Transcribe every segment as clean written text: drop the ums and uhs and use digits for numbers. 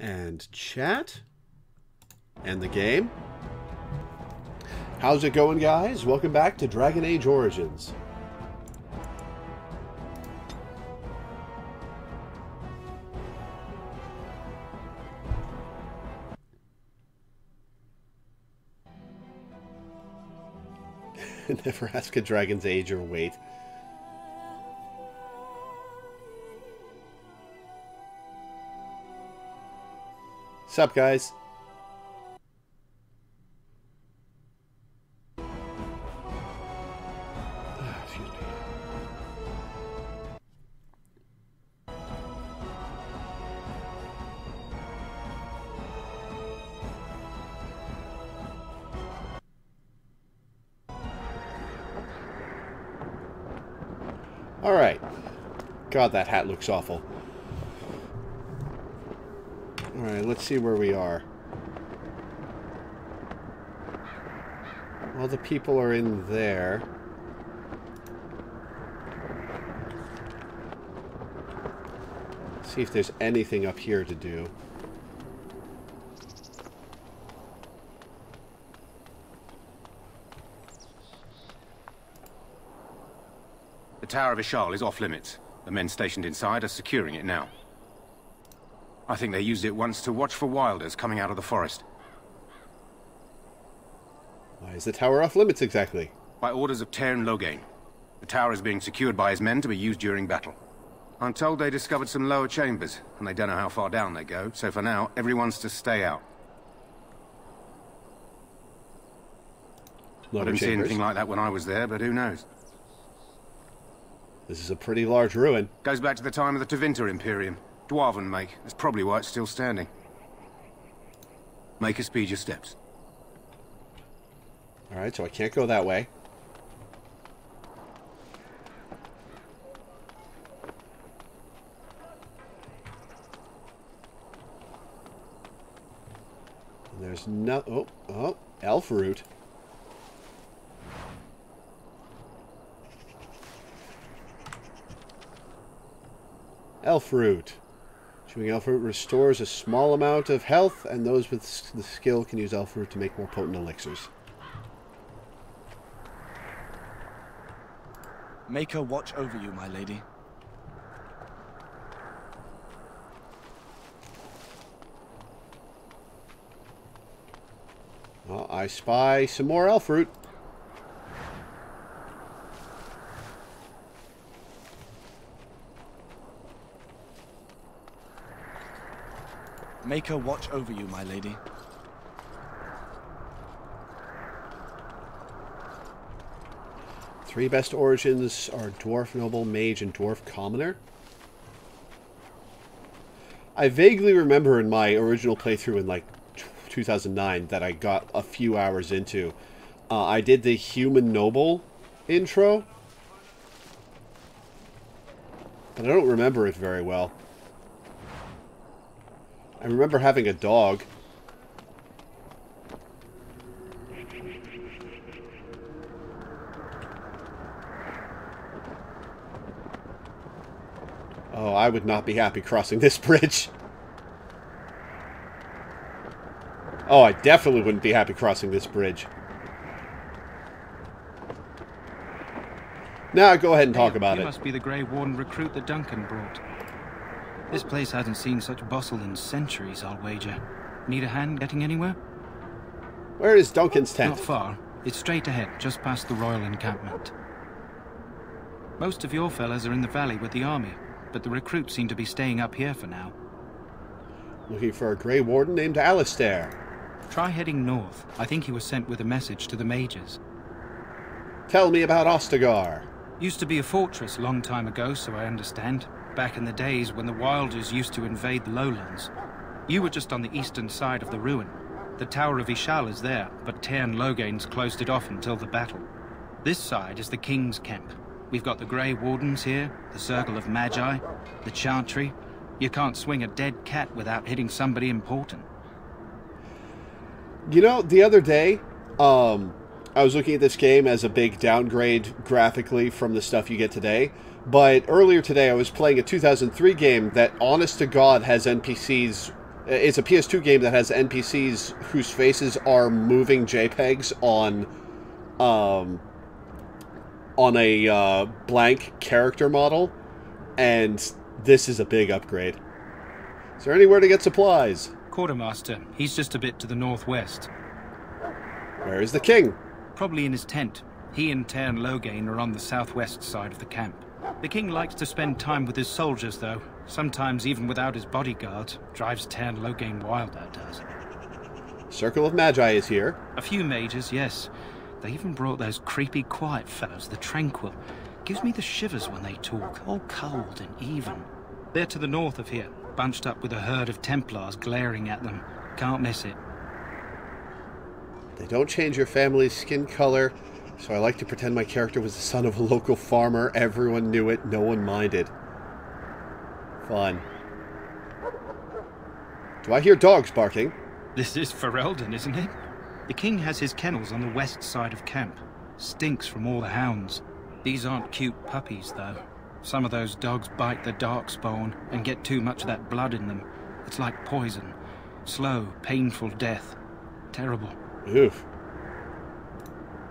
And chat. And the game. How's it going, guys? Welcome back to Dragon Age Origins. Never ask a dragon's age or weight. Sup, guys? Excuse me. All right. God, that hat looks awful. Alright, let's see where we are. Well, the people are in there. See if there's anything up here to do. The Tower of Ishaal is off limits. The men stationed inside are securing it now. I think they used it once to watch for wilders coming out of the forest. Why is the tower off limits exactly? By orders of Tairn Loghain. The tower is being secured by his men to be used during battle. I'm told they discovered some lower chambers, and they don't know how far down they go, so for now, everyone's to stay out. I didn't see anything like that when I was there, but who knows? This is a pretty large ruin. Goes back to the time of the Tevinter Imperium. Dwarven make. That's probably why it's still standing. Make her speed your steps. Alright, so I can't go that way. And there's no... Oh, elf root. Elf root. Chewing elf root restores a small amount of health, and those with the skill can use elf root to make more potent elixirs. Make her watch over you, my lady. Well, I spy some more elf root. Make her watch over you, my lady. Three best origins are Dwarf Noble, Mage, and Dwarf Commoner. I vaguely remember in my original playthrough in like 2009 that I got a few hours into. I did the Human Noble intro, but I don't remember it very well. I remember having a dog. Oh, I would not be happy crossing this bridge. Oh, I definitely wouldn't be happy crossing this bridge. Now, go ahead and talk about it. You must be the Grey Warden recruit that Duncan brought. This place hasn't seen such bustle in centuries, I'll wager. Need a hand getting anywhere? Where is Duncan's tent? Not far. It's straight ahead, just past the royal encampment. Most of your fellas are in the valley with the army, but the recruits seem to be staying up here for now. Looking for a Grey Warden named Alistair. Try heading north. I think he was sent with a message to the mages. Tell me about Ostagar. Used to be a fortress a long time ago, so I understand. Back in the days when the Wilders used to invade the lowlands. You were just on the eastern side of the ruin. The Tower of Ishaal is there, but Tairn Loghain's closed it off until the battle. This side is the King's camp. We've got the Grey Wardens here, the Circle of Magi, the Chantry. You can't swing a dead cat without hitting somebody important. You know, the other day, I was looking at this game as a big downgrade graphically from the stuff you get today. But earlier today, I was playing a 2003 game that, honest to God, has NPCs It's a PS2 game that has NPCs whose faces are moving JPEGs on a blank character model, and this is a big upgrade. Is there anywhere to get supplies? Quartermaster, he's just a bit to the northwest. Where is the king? Probably in his tent. He and Tairn Loghain are on the southwest side of the camp. The king likes to spend time with his soldiers, though. Sometimes even without his bodyguard. Drives Tairn Loghain wild, that does. Circle of Magi is here. A few mages, yes. They even brought those creepy quiet fellows, the Tranquil. Gives me the shivers when they talk, all cold and even. They're to the north of here, bunched up with a herd of Templars glaring at them. Can't miss it. They don't change your family's skin color, so I like to pretend my character was the son of a local farmer. Everyone knew it, no one minded. Fun. Do I hear dogs barking? This is Ferelden, isn't it? The king has his kennels on the west side of camp. Stinks from all the hounds. These aren't cute puppies, though. Some of those dogs bite the darkspawn and get too much of that blood in them. It's like poison. Slow, painful death. Terrible. Oof.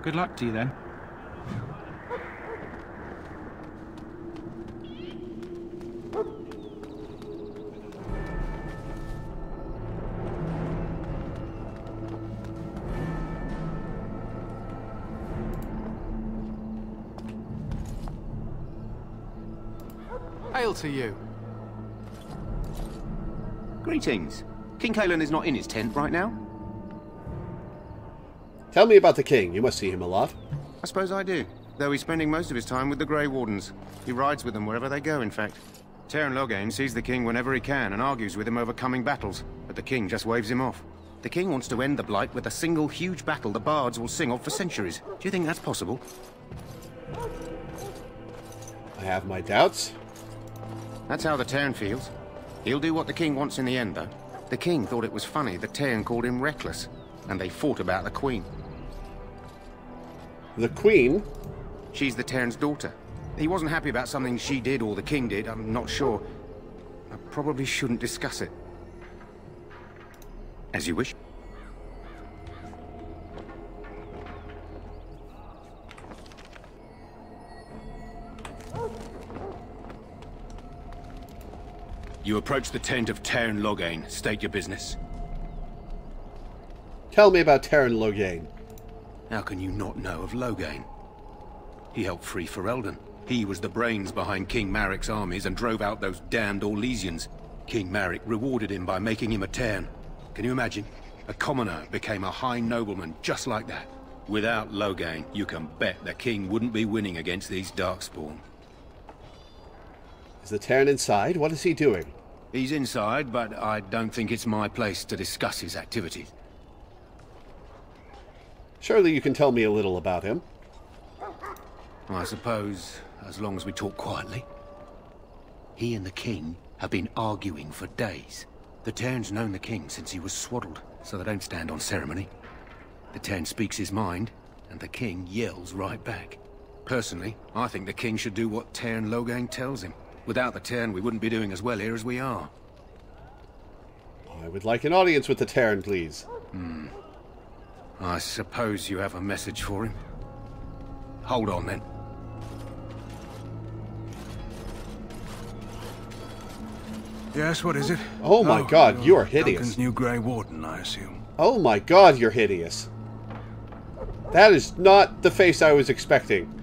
Good luck to you, then. Hail to you. Greetings. King Cailan is not in his tent right now? Tell me about the king. You must see him a lot. I suppose I do, though he's spending most of his time with the Grey Wardens. He rides with them wherever they go, in fact. Tairn Loghain sees the king whenever he can and argues with him over coming battles, but the king just waves him off. The king wants to end the Blight with a single huge battle the bards will sing of for centuries. Do you think that's possible? I have my doubts. That's how the Tairn feels. He'll do what the king wants in the end, though. The king thought it was funny that Tairn called him reckless, and they fought about the queen. The queen? She's the Tairn's daughter. He wasn't happy about something she did or the king did, I'm not sure. I probably shouldn't discuss it. As you wish. You approach the tent of Tairn Loghain. State your business. Tell me about Tairn Loghain. How can you not know of Loghain? He helped free Ferelden. He was the brains behind King Maric's armies and drove out those damned Orlesians. King Maric rewarded him by making him a Tairn. Can you imagine? A commoner became a high nobleman just like that. Without Loghain, you can bet the king wouldn't be winning against these Darkspawn. Is the Tairn inside? What is he doing? He's inside, but I don't think it's my place to discuss his activities. Surely you can tell me a little about him. I suppose, as long as we talk quietly. He and the king have been arguing for days. The Tairn's known the king since he was swaddled, so they don't stand on ceremony. The Tairn speaks his mind, and the king yells right back. Personally, I think the king should do what Tairn Loghain tells him. Without the Tairn, we wouldn't be doing as well here as we are. I would like an audience with the Tairn, please. I suppose you have a message for him. Hold on, then. Yes, what is it? Oh my god, you are hideous. Duncan's new Grey Warden, I assume. Oh my god, you're hideous. That is not the face I was expecting.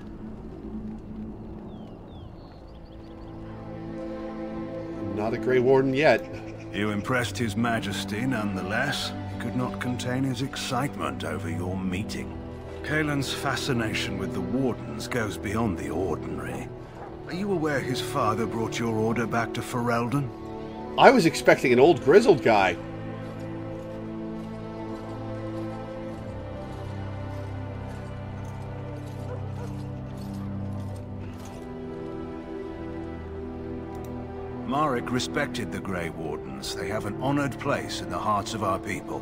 Not a Grey Warden yet. You impressed His Majesty nonetheless. He could not contain his excitement over your meeting. Cailan's fascination with the Wardens goes beyond the ordinary. Are you aware his father brought your order back to Ferelden? I was expecting an old grizzled guy. Maric respected the Grey Wardens. They have an honored place in the hearts of our people.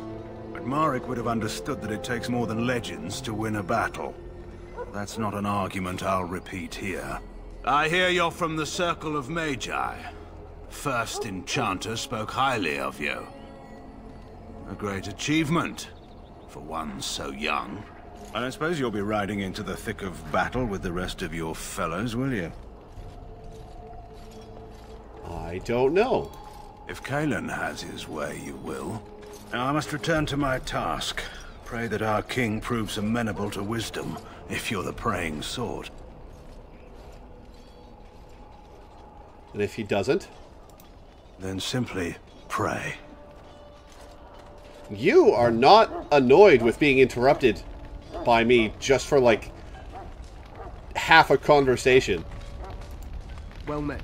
But Maric would have understood that it takes more than legends to win a battle. That's not an argument I'll repeat here. I hear you're from the Circle of Magi. First Enchanter spoke highly of you. A great achievement for one so young. I don't suppose you'll be riding into the thick of battle with the rest of your fellows, will you? I don't know. If Cailan has his way, you will. Now I must return to my task. Pray that our king proves amenable to wisdom, if you're the praying sort. And if he doesn't? Then simply pray. You are not annoyed with being interrupted by me just for, like, half a conversation. Well met.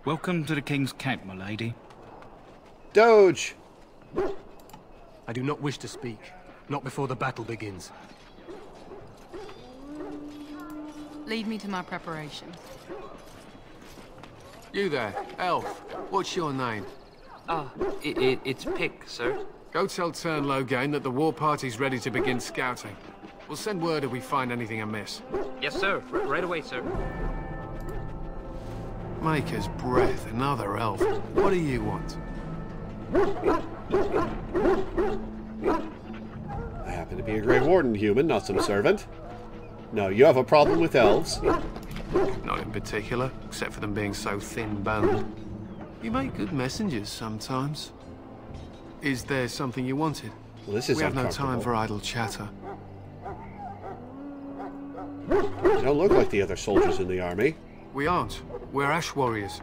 Welcome to the King's camp, my lady. Doge! I do not wish to speak. Not before the battle begins. Lead me to my preparations. You there, elf. What's your name? It's Pick, sir. Go tell Turn Logain that the war party's ready to begin scouting. We'll send word if we find anything amiss. Yes, sir. Right away, sir. Maker's breath, another elf. What do you want? I happen to be a Grey Warden human, not some servant. No, you have a problem with elves. Not in particular, except for them being so thin-boned. You make good messengers sometimes. Is there something you wanted? Well, this is We have no uncomfortable. time for idle chatter. You don't look like the other soldiers in the army. We aren't. We're Ash Warriors.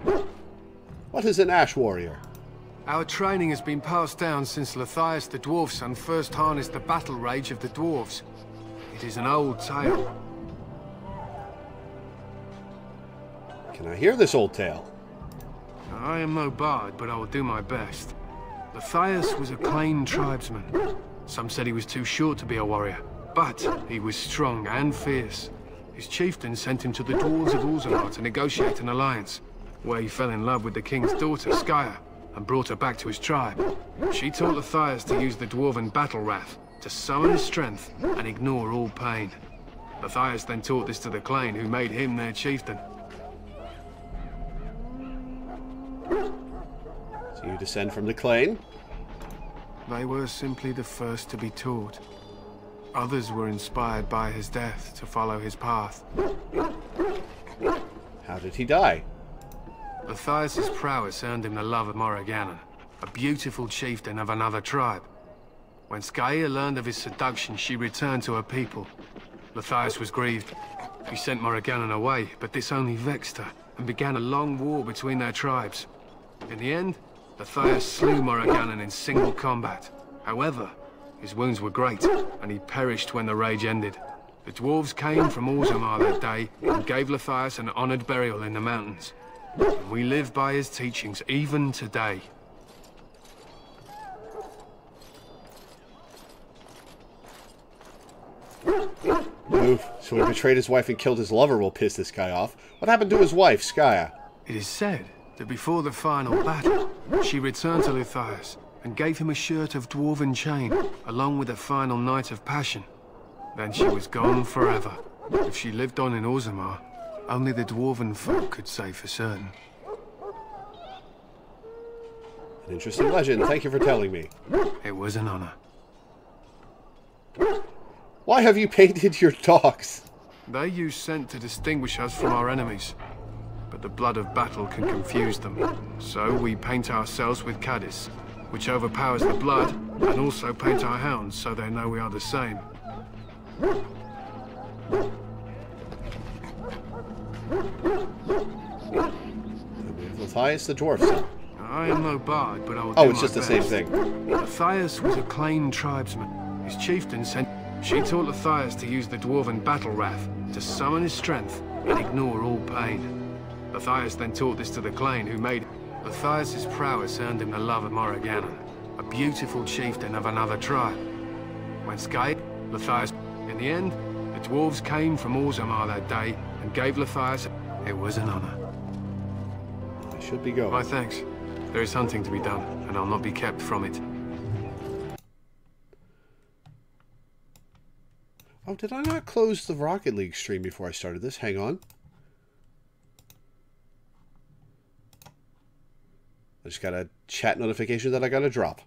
What is an Ash Warrior? Our training has been passed down since Lathias the Dwarf son first harnessed the battle rage of the Dwarves. It is an old tale. Can I hear this old tale? I am no bard, but I will do my best. Lathias was a Clane tribesman. Some said he was too short to be a warrior, but he was strong and fierce. His chieftain sent him to the Dwarves of Orzammar to negotiate an alliance, where he fell in love with the king's daughter, Skya, and brought her back to his tribe. She taught Lathias to use the Dwarven battle wrath, to summon his strength and ignore all pain. Lathias then taught this to the Clane, who made him their chieftain. So you descend from the Clane? They were simply the first to be taught. Others were inspired by his death to follow his path. How did he die? Lathias' prowess earned him the love of Morrigannon, a beautiful chieftain of another tribe. When Skya learned of his seduction, she returned to her people. Lathias was grieved. He sent Morrigannon away, but this only vexed her, and began a long war between their tribes. In the end, Lathias slew Morrigannon in single combat. However, his wounds were great, and he perished when the rage ended. The dwarves came from Orzammar that day, and gave Lathias an honored burial in the mountains. And we live by his teachings even today. Oof, so he betrayed his wife and killed his lover will piss this guy off. What happened to his wife, Skya? It is said that before the final battle, she returned to Lathias and gave him a shirt of dwarven chain, along with a final night of passion. Then she was gone forever. If she lived on in Orzammar, only the dwarven folk could say for certain. An interesting legend. Thank you for telling me. It was an honor. Why have you painted your dogs? They use scent to distinguish us from our enemies, but the blood of battle can confuse them. So we paint ourselves with caddis, which overpowers the blood, and also paint our hounds so they know we are the same. Lathias the Dwarf son. I am no bard, but I will do Oh, it's my just the same best. thing. Lathias was a Clane tribesman. His chieftain sent... She taught Lathias to use the dwarven battle wrath, to summon his strength and ignore all pain. Lathias then taught this to the Clane, who made... Lathias' prowess earned him the love of Morrigannon, a beautiful chieftain of another tribe. When Skya... Lathias... In the end, the dwarves came from Orzammar that day and gave Lathias... It was an honor. I should be going. My thanks. There is hunting to be done, and I'll not be kept from it. Oh, did I not close the Rocket League stream before I started this? Hang on. I just got a chat notification that I got to drop.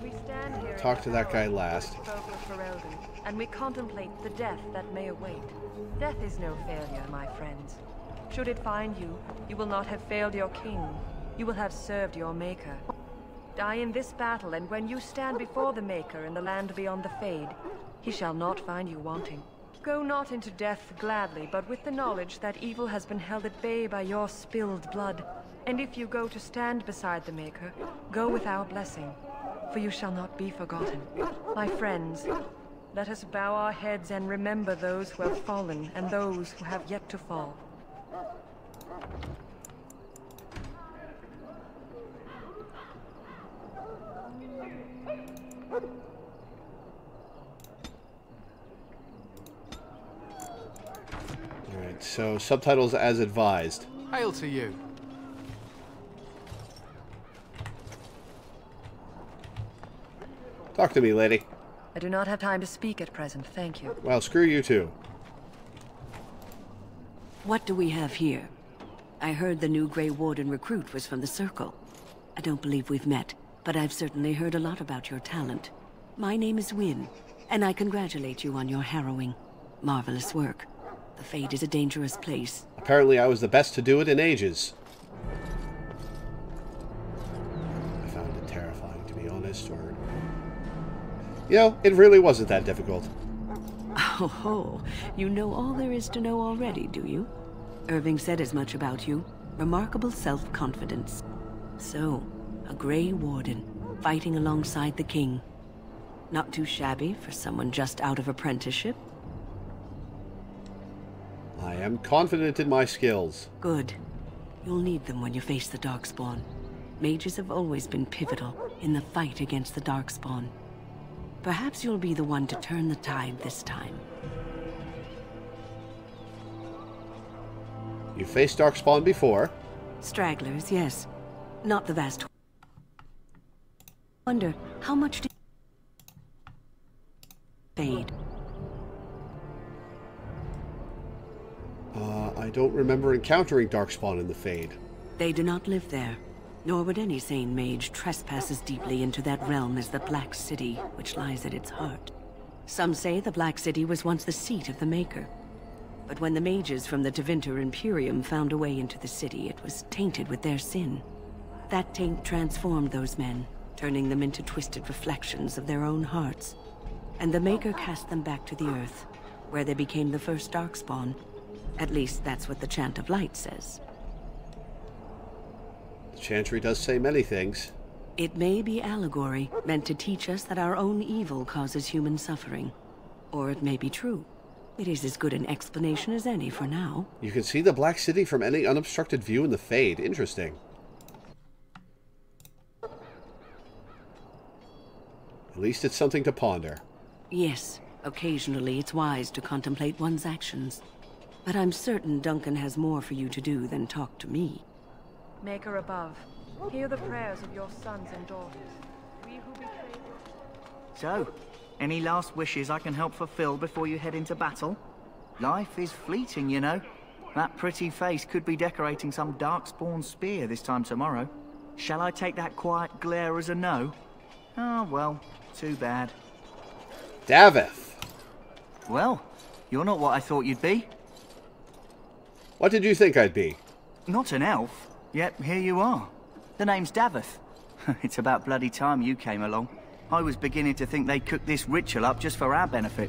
We stand here Talk to that guy last. And we contemplate the death that may await. Death is no failure, my friends. Should it find you, you will not have failed your king. You will have served your maker. Die in this battle, and when you stand before the Maker in the land beyond the Fade, he shall not find you wanting. Go not into death gladly, but with the knowledge that evil has been held at bay by your spilled blood. And if you go to stand beside the Maker, go with our blessing, for you shall not be forgotten. My friends, let us bow our heads and remember those who have fallen and those who have yet to fall. Alright, so subtitles as advised. Hail to you. Talk to me, lady. I do not have time to speak at present, thank you. Well, screw you too. What do we have here? I heard the new Grey Warden recruit was from the Circle. I don't believe we've met, but I've certainly heard a lot about your talent. My name is Wynne, and I congratulate you on your harrowing, marvelous work. The Fade is a dangerous place. Apparently I was the best to do it in ages. I found it terrifying, to be honest, or... You know, it really wasn't that difficult. Oh, you know all there is to know already, do you? Irving said as much about you. Remarkable self-confidence. So, a Grey Warden, fighting alongside the King. Not too shabby for someone just out of apprenticeship. I am confident in my skills. Good. You'll need them when you face the Darkspawn. Mages have always been pivotal in the fight against the Darkspawn. Perhaps you'll be the one to turn the tide this time. You faced Darkspawn before. Stragglers, yes. Not the vast... Wonder, how much did... Fade? I don't remember encountering Darkspawn in the Fade. They do not live there. Nor would any sane mage trespass as deeply into that realm as the Black City, which lies at its heart. Some say the Black City was once the seat of the Maker. But when the mages from the Tevinter Imperium found a way into the city, it was tainted with their sin. That taint transformed those men, turning them into twisted reflections of their own hearts. And the Maker cast them back to the Earth, where they became the first Darkspawn. At least that's what the Chant of Light says. The Chantry does say many things. It may be allegory, meant to teach us that our own evil causes human suffering. Or it may be true. It is as good an explanation as any for now. You can see the Black City from any unobstructed view in the Fade. Interesting. At least it's something to ponder. Yes, occasionally it's wise to contemplate one's actions. But I'm certain Duncan has more for you to do than talk to me. Maker above, hear the prayers of your sons and daughters. We who betrayed... So, any last wishes I can help fulfill before you head into battle? Life is fleeting, you know. That pretty face could be decorating some Darkspawn spear this time tomorrow. Shall I take that quiet glare as a no? Oh, well, too bad. Daveth! Well, you're not what I thought you'd be. What did you think I'd be? Not an elf, yet here you are. The name's Daveth. It's about bloody time you came along. I was beginning to think they cooked this ritual up just for our benefit.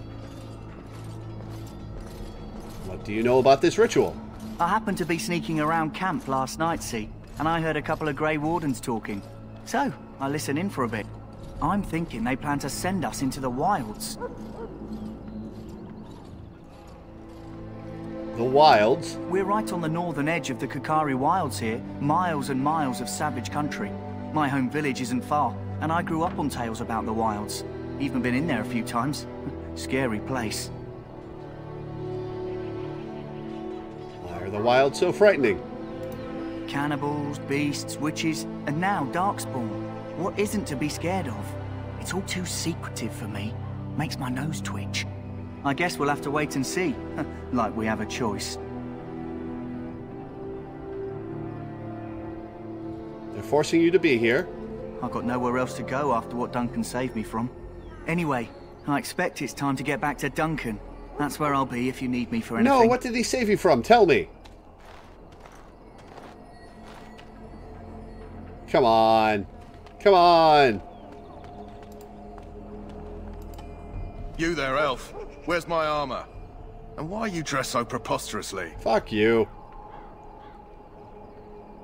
What do you know about this ritual? I happened to be sneaking around camp last night, see, and I heard a couple of Grey Wardens talking. So, I listened in for a bit. I'm thinking they plan to send us into the wilds. The wilds? We're right on the northern edge of the Kukari wilds here, miles and miles of savage country. My home village isn't far, and I grew up on tales about the wilds. Even been in there a few times. Scary place. the wild so frightening? Cannibals, beasts, witches, and now Darkspawn. What isn't to be scared of? It's all too secretive for me. Makes my nose twitch. I guess we'll have to wait and see. Like we have a choice. They're forcing you to be here. I've got nowhere else to go after what Duncan saved me from. Anyway, I expect it's time to get back to Duncan. That's where I'll be if you need me for anything. No, what did he save you from? Tell me. Come on. Come on. You there, elf. Where's my armor? And why are you dressed so preposterously? Fuck you.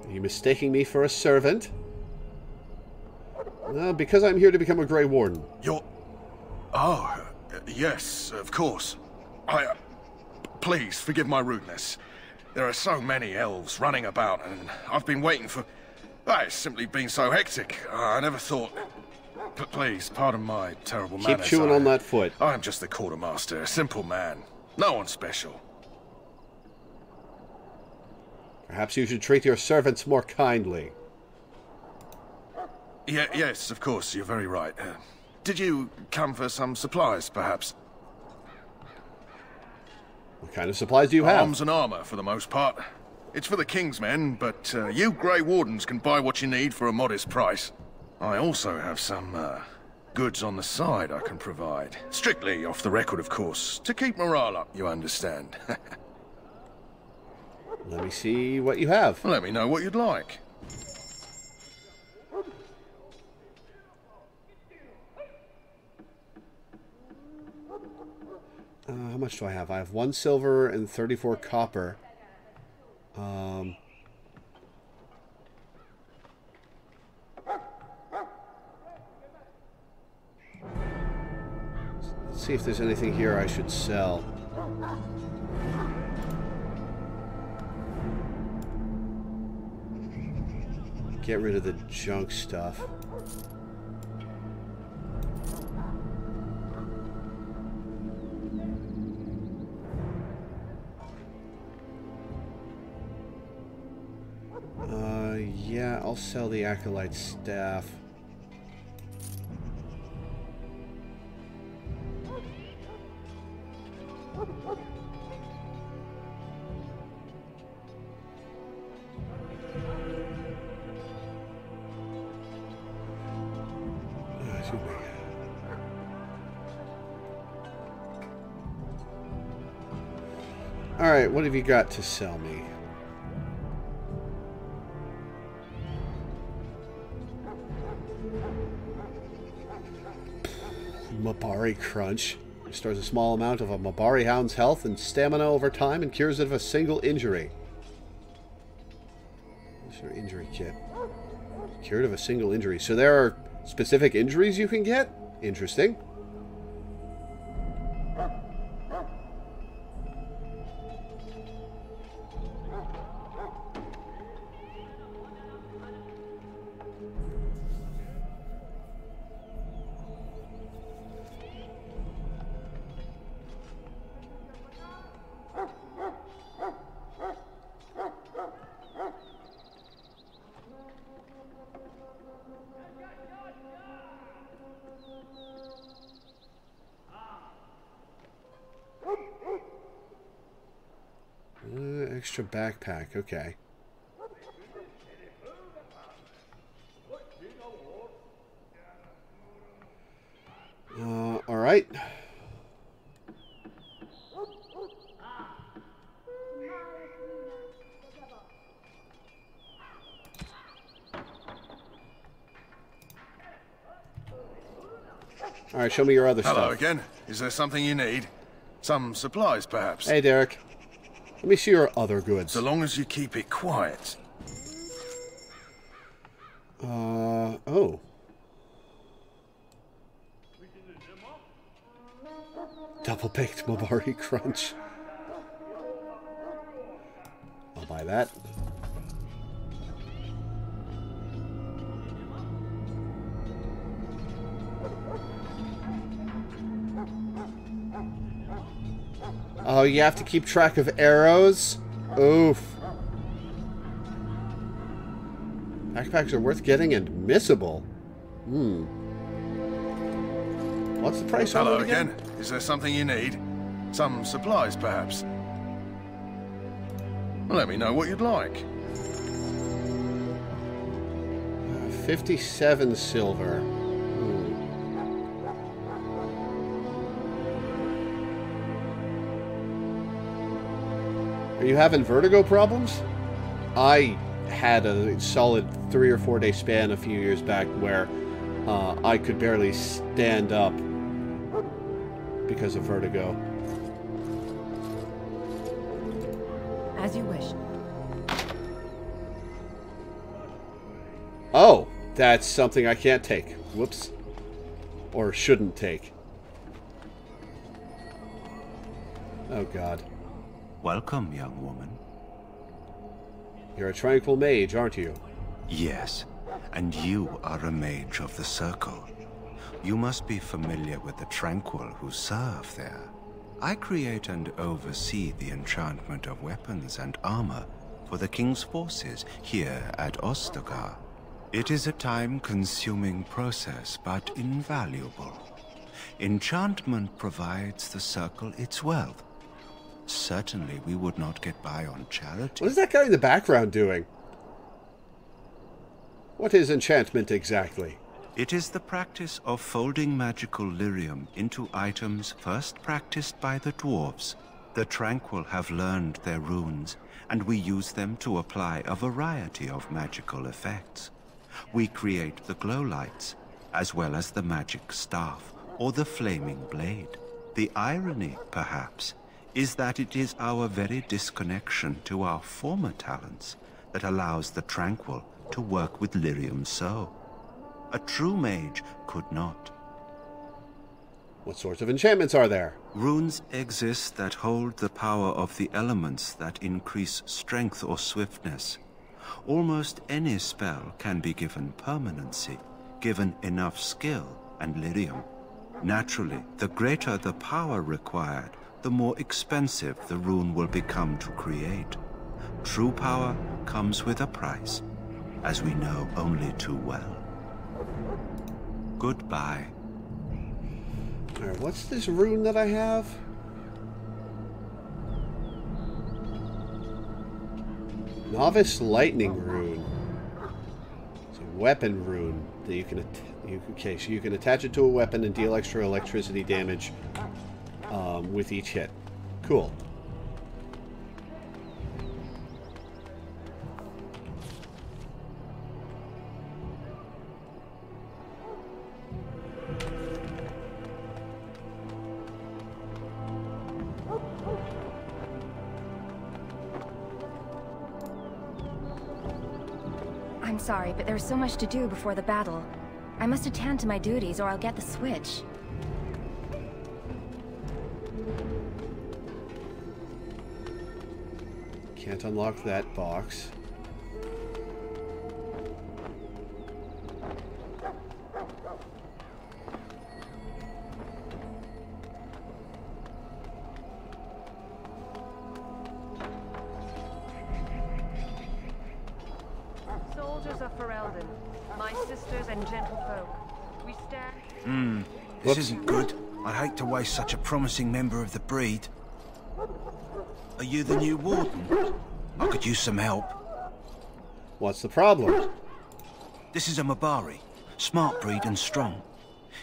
Are you mistaking me for a servant? Because I'm here to become a Grey Warden. You're... Oh, yes, of course. Please, forgive my rudeness. There are so many elves running about, and I've been waiting for... It's simply been so hectic. I never thought... But please, pardon my terrible manners. Keep chewing on that foot. I'm just the quartermaster, a simple man. No one special. Perhaps you should treat your servants more kindly. Yes, of course, you're very right. Did you come for some supplies, perhaps? What kind of supplies do you have? Arms and armor, for the most part. It's for the King's men, but you Grey Wardens can buy what you need for a modest price. I also have some goods on the side I can provide. Strictly off the record, of course. To keep morale up, you understand. Let me see what you have. Let me know what you'd like. How much do I have? I have 1 silver and 34 copper. Let's see if there's anything here I should sell. Get rid of the junk stuff. Yeah, I'll sell the Acolyte staff. Alright, what have you got to sell me? Mabari Crunch. Restores a small amount of a Mabari Hound's health and stamina over time and cures it of a single injury. What's your injury kit? Cured of a single injury. So there are specific injuries you can get? Interesting. Extra backpack, okay. Alright. Alright, show me your other stuff. Hello again. Is there something you need? Some supplies, perhaps? Hey, Derek. Let me see your other goods. So long as you keep it quiet. Oh. Double-baked Mabari Crunch. I'll buy that. Oh, you have to keep track of arrows? Oof. Backpacks are worth getting and missable. What's the price on Hello it again? Is there something you need? Some supplies, perhaps? Well, let me know what you'd like. 57 silver. Are you having vertigo problems? I had a solid 3 or 4 day span a few years back where I could barely stand up because of vertigo. As you wish. Oh, that's something I can't take. Whoops. Or shouldn't take. Oh, God. Welcome, young woman. You're a tranquil mage, aren't you? Yes, and you are a mage of the Circle. You must be familiar with the Tranquil who serve there. I create and oversee the enchantment of weapons and armor for the King's forces here at Ostagar. It is a time-consuming process, but invaluable. Enchantment provides the Circle its wealth. Certainly we would not get by on charity. What is that guy in the background doing? What is enchantment exactly? It is the practice of folding magical lyrium into items first practiced by the Dwarfs. The Tranquil have learned their runes, and we use them to apply a variety of magical effects. We create the glow lights, as well as the magic staff, or the flaming blade. The irony, perhaps, is that it is our very disconnection to our former talents that allows the Tranquil to work with lyrium so. A true mage could not. What sorts of enchantments are there? Runes exist that hold the power of the elements that increase strength or swiftness. Almost any spell can be given permanency, given enough skill and lyrium. Naturally, the greater the power required, the more expensive the rune will become to create. True power comes with a price, as we know only too well. Goodbye. Alright, what's this rune that I have? Novice Lightning Rune. It's a weapon rune that you can okay, so you can attach it to a weapon and deal extra electricity damage with each hit. Cool. I'm sorry, but there's so much to do before the battle. I must attend to my duties or I'll get the switch. Can't unlock that box. Soldiers of Ferelden, my sisters and gentlefolk, we stand... This isn't good. I hate to waste such a promising member of the breed. Are you the new Warden? I could use some help. What's the problem? This is a Mabari. Smart breed and strong.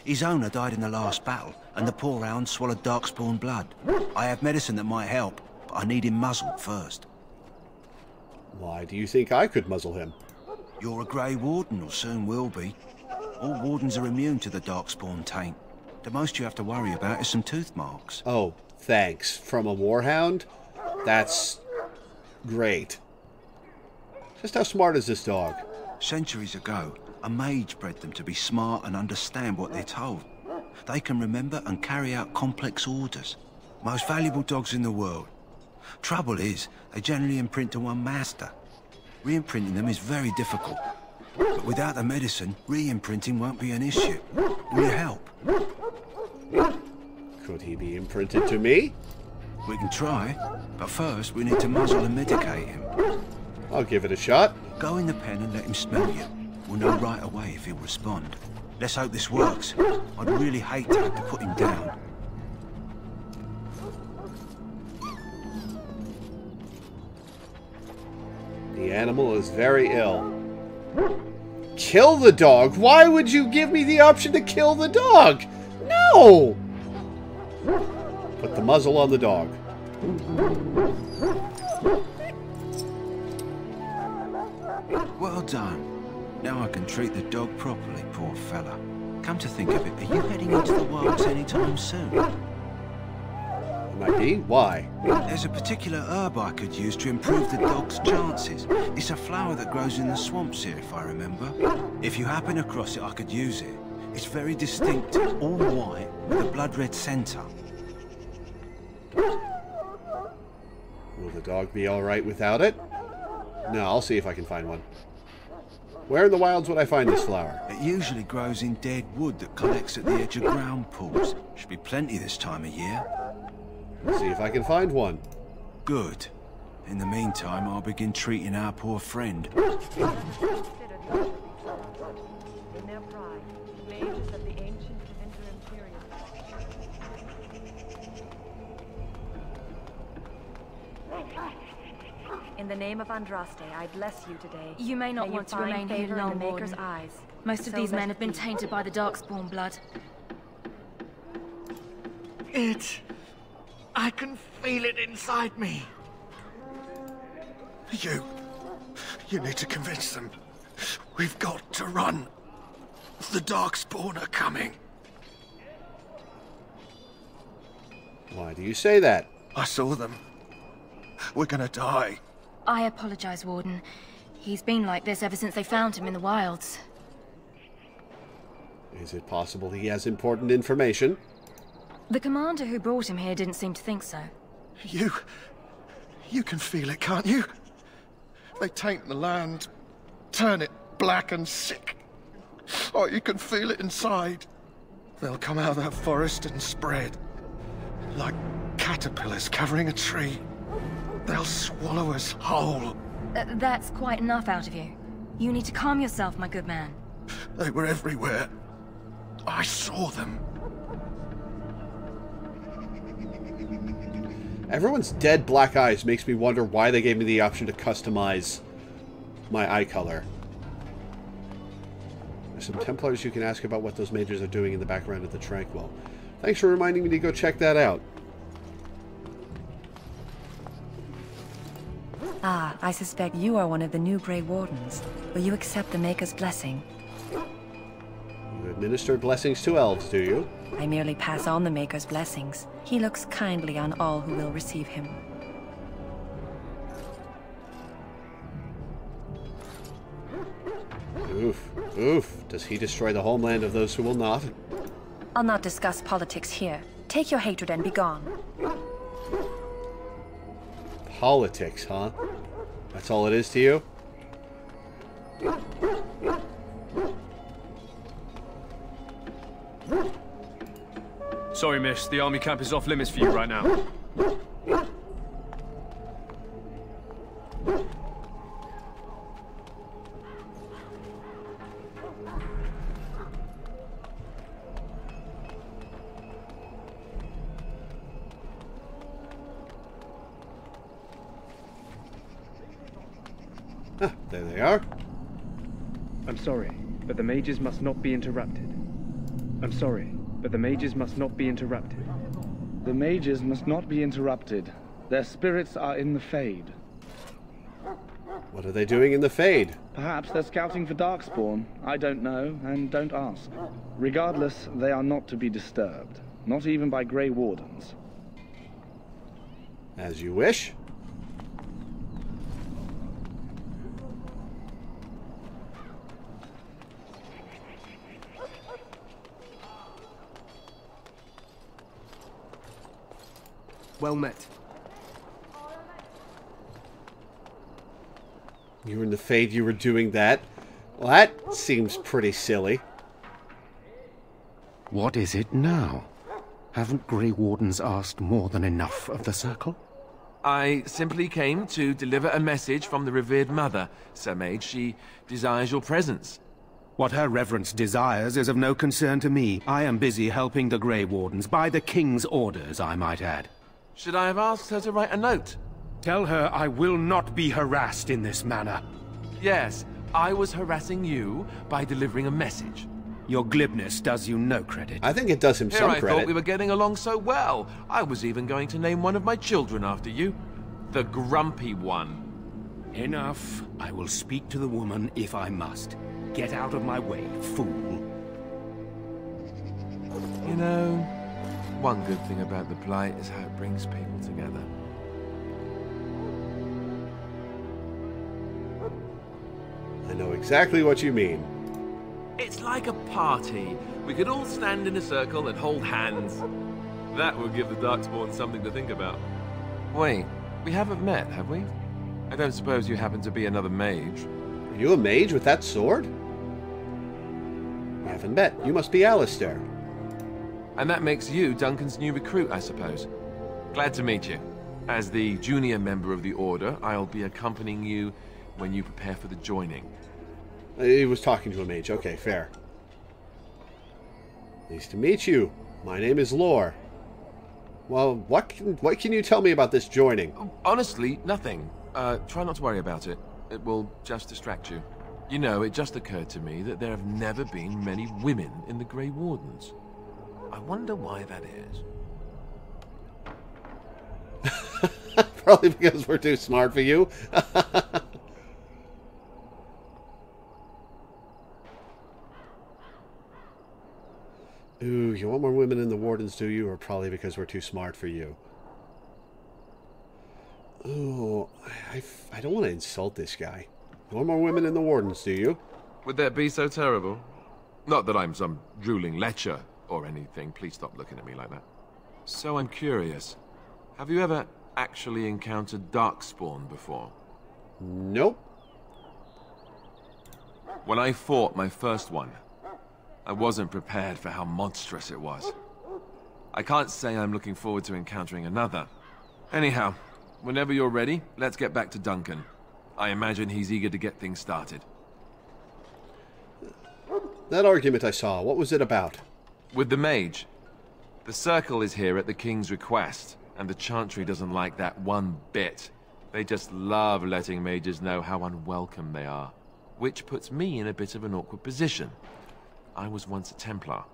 His owner died in the last battle, and the poor hound swallowed darkspawn blood. I have medicine that might help, but I need him muzzled first. Why do you think I could muzzle him? You're a Grey Warden, or soon will be. All Wardens are immune to the darkspawn taint. The most you have to worry about is some tooth marks. Oh, thanks. From a warhound? That's great. Just how smart is this dog? Centuries ago, a mage bred them to be smart and understand what they're told. They can remember and carry out complex orders. Most valuable dogs in the world. Trouble is, they generally imprint to one master. Re-imprinting them is very difficult. But without the medicine, re-imprinting won't be an issue. Will you help? Could he be imprinted to me? We can try, but first we need to muzzle and medicate him. I'll give it a shot. Go in the pen and let him smell you. We'll know right away if he'll respond. Let's hope this works. I'd really hate to have to put him down. The animal is very ill. Kill the dog? Why would you give me the option to kill the dog? No! Put the muzzle on the dog. Well done. Now I can treat the dog properly, poor fella. Come to think of it, are you heading into the wilds anytime soon? Might be. Why? There's a particular herb I could use to improve the dog's chances. It's a flower that grows in the swamps here, if I remember. If you happen across it, I could use it. It's very distinct, all white, with a blood-red centre. Will the dog be alright without it? No, I'll see if I can find one. Where in the wilds would I find this flower? It usually grows in dead wood that collects at the edge of ground pools. Should be plenty this time of year. Let's see if I can find one. Good. In the meantime, I'll begin treating our poor friend. In their pride, mages of the ancient Defender Imperium. In the name of Andraste, I bless you today. You may not want to remain here long, in the Maker's Warden. eyes. Most of these men have been tainted by the Darkspawn blood. I can feel it inside me. You need to convince them. We've got to run. The Darkspawn are coming. Why do you say that? I saw them. We're gonna die. I apologize, Warden. He's been like this ever since they found him in the wilds. Is it possible he has important information? The commander who brought him here didn't seem to think so. You can feel it, can't you? They taint the land, turn it black and sick. Oh, you can feel it inside. They'll come out of that forest and spread. Like caterpillars covering a tree. They'll swallow us whole. That's quite enough out of you. You need to calm yourself, my good man. They were everywhere. I saw them. Everyone's dead black eyes makes me wonder why they gave me the option to customize my eye color. There's some Templars you can ask about what those mages are doing in the background of the Tranquil. Thanks for reminding me to go check that out. Ah, I suspect you are one of the new Grey Wardens. Will you accept the Maker's blessing? You administer blessings to elves, do you? I merely pass on the Maker's blessings. He looks kindly on all who will receive him. Oof, oof. Does he destroy the homeland of those who will not? I'll not discuss politics here. Take your hatred and be gone. Politics, huh? That's all it is to you? Sorry, miss. The army camp is off limits for you right now. Ah, there they are. I'm sorry, but the mages must not be interrupted. I'm sorry, but the mages must not be interrupted. The mages must not be interrupted. Their spirits are in the Fade. What are they doing in the Fade? Perhaps they're scouting for Darkspawn. I don't know, and don't ask. Regardless, they are not to be disturbed. Not even by Grey Wardens. As you wish. Well met. You were in the Fade, you were doing that. Well, that seems pretty silly. What is it now? Haven't Grey Wardens asked more than enough of the Circle? I simply came to deliver a message from the revered mother, Sir Mage. She desires your presence. What her reverence desires is of no concern to me. I am busy helping the Grey Wardens, by the King's orders, I might add. Should I have asked her to write a note? Tell her I will not be harassed in this manner. Yes, I was harassing you by delivering a message. Your glibness does you no credit. I think it does him some I credit. thought we were getting along so well. I was even going to name one of my children after you. The Grumpy One. Enough. I will speak to the woman if I must. Get out of my way, fool. You know, one good thing about the Blight is how it brings people together. I know exactly what you mean. It's like a party. We could all stand in a circle and hold hands. That would give the Darkspawn something to think about. Wait, we haven't met, have we? I don't suppose you happen to be another mage. Are you a mage with that sword? We haven't met. You must be Alistair. And that makes you Duncan's new recruit, I suppose. Glad to meet you. As the junior member of the Order, I'll be accompanying you when you prepare for the joining. He was talking to a mage. Okay, fair. Nice to meet you. My name is Lore. Well, what can you tell me about this joining? Honestly, nothing. Try not to worry about it. It will just distract you. You know, it just occurred to me that there have never been many women in the Grey Wardens. I wonder why that is. Probably because we're too smart for you. Ooh, you want more women in the Wardens, do you? Or probably because we're too smart for you. Ooh, I don't want to insult this guy. You want more women in the Wardens, do you? Would that be so terrible? Not that I'm some drooling lecher or anything. Please stop looking at me like that. So I'm curious. Have you ever actually encountered Darkspawn before? Nope. When I fought my first one, I wasn't prepared for how monstrous it was. I can't say I'm looking forward to encountering another. Anyhow, whenever you're ready, let's get back to Duncan. I imagine he's eager to get things started. That argument I saw, what was it about? With the mage. The Circle is here at the King's request, and the Chantry doesn't like that one bit. They just love letting mages know how unwelcome they are. Which puts me in a bit of an awkward position. I was once a Templar.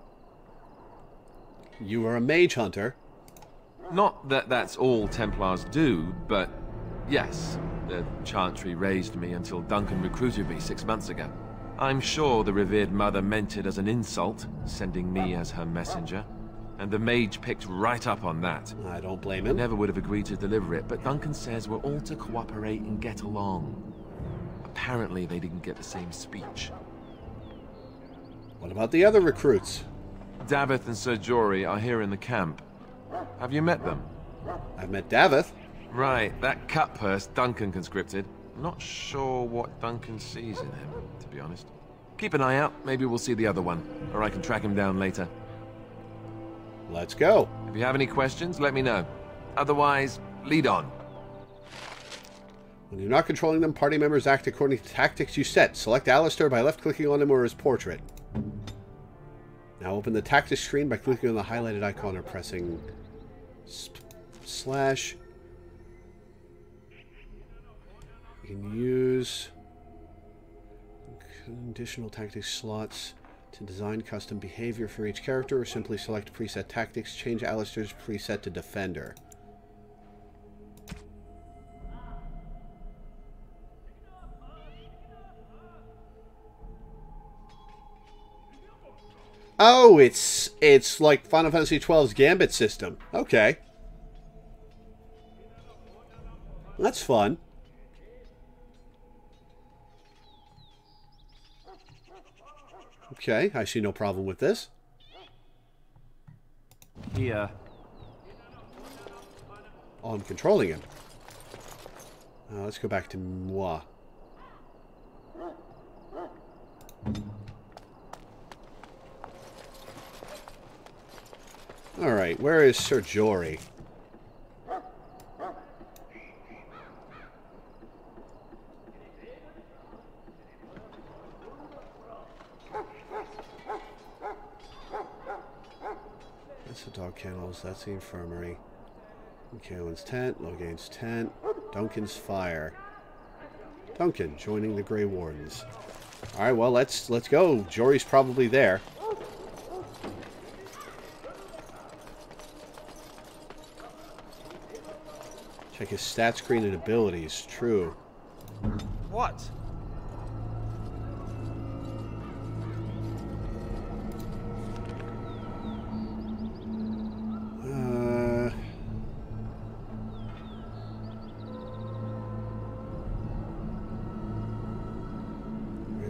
You were a mage hunter? Not that that's all Templars do, but yes. The Chantry raised me until Duncan recruited me 6 months ago. I'm sure the revered mother meant it as an insult, sending me as her messenger. And the mage picked right up on that. I don't blame him. I never would have agreed to deliver it, but Duncan says we're all to cooperate and get along. Apparently they didn't get the same speech. What about the other recruits? Davith and Sir Jory are here in the camp. Have you met them? I've met Davith. Right, that cut purse Duncan conscripted. Not sure what Duncan sees in him, to be honest. Keep an eye out, maybe we'll see the other one, or I can track him down later. Let's go. If you have any questions, let me know. Otherwise, lead on. When you're not controlling them, party members act according to tactics you set. Select Alistair by left-clicking on him or his portrait. Now open the tactics screen by clicking on the highlighted icon or pressing slash. You can use additional tactics slots to design custom behavior for each character, or simply select preset tactics. Change Alistair's preset to Defender. Oh, it's like Final Fantasy XII's Gambit system. Okay. That's fun. Okay, I see no problem with this. Here. Oh, I'm controlling him. Let's go back to moi. Alright, where is Sir Jory? That's the dog kennels, that's the infirmary. Kaelin's tent, Logain's tent, Duncan's fire. Duncan joining the Grey Wardens. Alright, well let's go. Jory's probably there. Check his stat screen and abilities. True. What?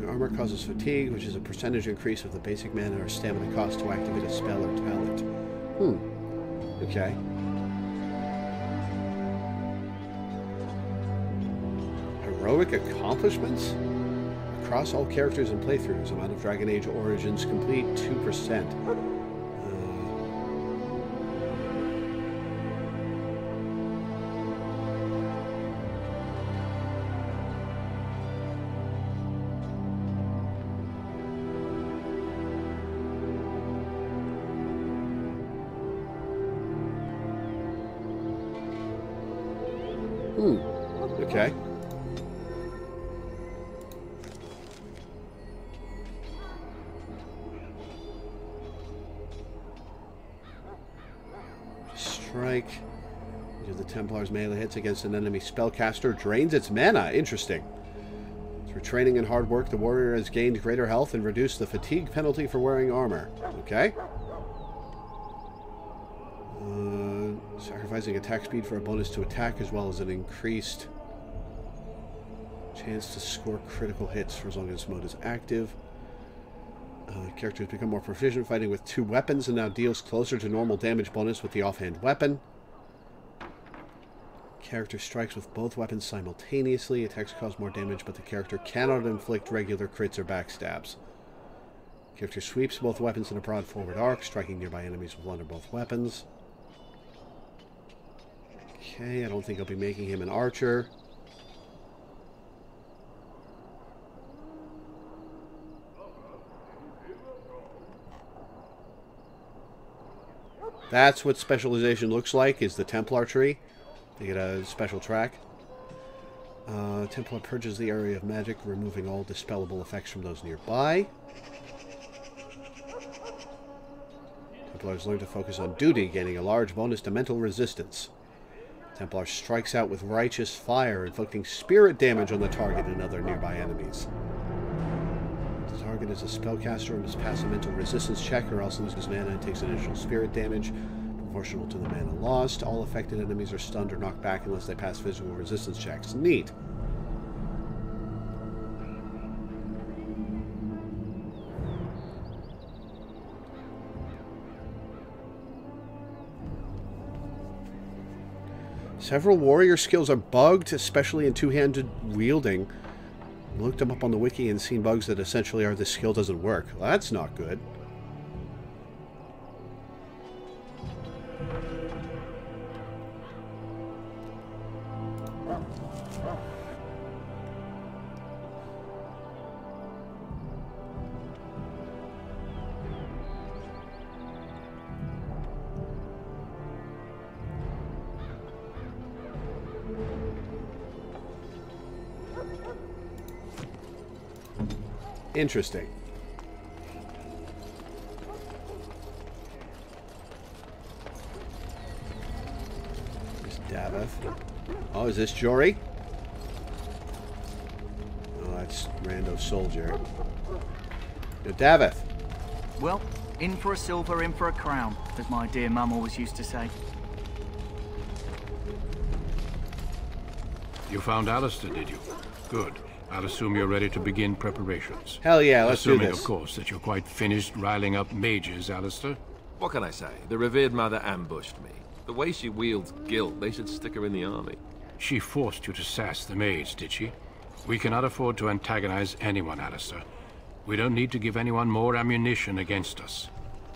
Armor causes fatigue, which is a percentage increase of the basic mana or stamina cost to activate a spell or talent. Okay. Heroic accomplishments? Across all characters and playthroughs, amount of Dragon Age Origins complete 2%. Okay. Strike. Each of the Templar's melee hits against an enemy spellcaster drains its mana. Interesting. Through training and hard work, the warrior has gained greater health and reduced the fatigue penalty for wearing armor. Okay. Sacrificing attack speed for a bonus to attack, as well as an increased chance to score critical hits for as long as this mode is active. Characters become more proficient fighting with 2 weapons and now deals closer to normal damage bonus with the offhand weapon. Character strikes with both weapons simultaneously. Attacks cause more damage, but the character cannot inflict regular crits or backstabs. Character sweeps both weapons in a broad forward arc, striking nearby enemies with one or both weapons. Okay, I don't think I'll be making him an archer. That's what specialization looks like, is the Templar Tree. They get a special track. Templar purges the area of magic, removing all dispellable effects from those nearby. Templars learn to focus on duty, gaining a large bonus to mental resistance. Templar strikes out with righteous fire, inflicting spirit damage on the target and other nearby enemies. The target is a spellcaster and must pass a mental resistance check or else loses mana and takes additional spirit damage proportional to the mana lost. All affected enemies are stunned or knocked back unless they pass physical resistance checks. Neat. Several warrior skills are bugged, especially in two-handed wielding. I looked them up on the wiki and seen bugs that essentially are this skill doesn't work. Well, that's not good. Interesting. There's Daveth. Oh, is this Jory? Oh, that's Rando Soldier. Yo, Daveth. Well, in for a silver, in for a crown, as my dear mum always used to say. You found Alistair, did you? Good. I'll assume you're ready to begin preparations. Hell yeah, let's do this. Assuming, of course, that you're quite finished riling up mages, Alistair. What can I say? The revered mother ambushed me. The way she wields guilt, they should stick her in the army. She forced you to sass the mage, did she? We cannot afford to antagonize anyone, Alistair. We don't need to give anyone more ammunition against us.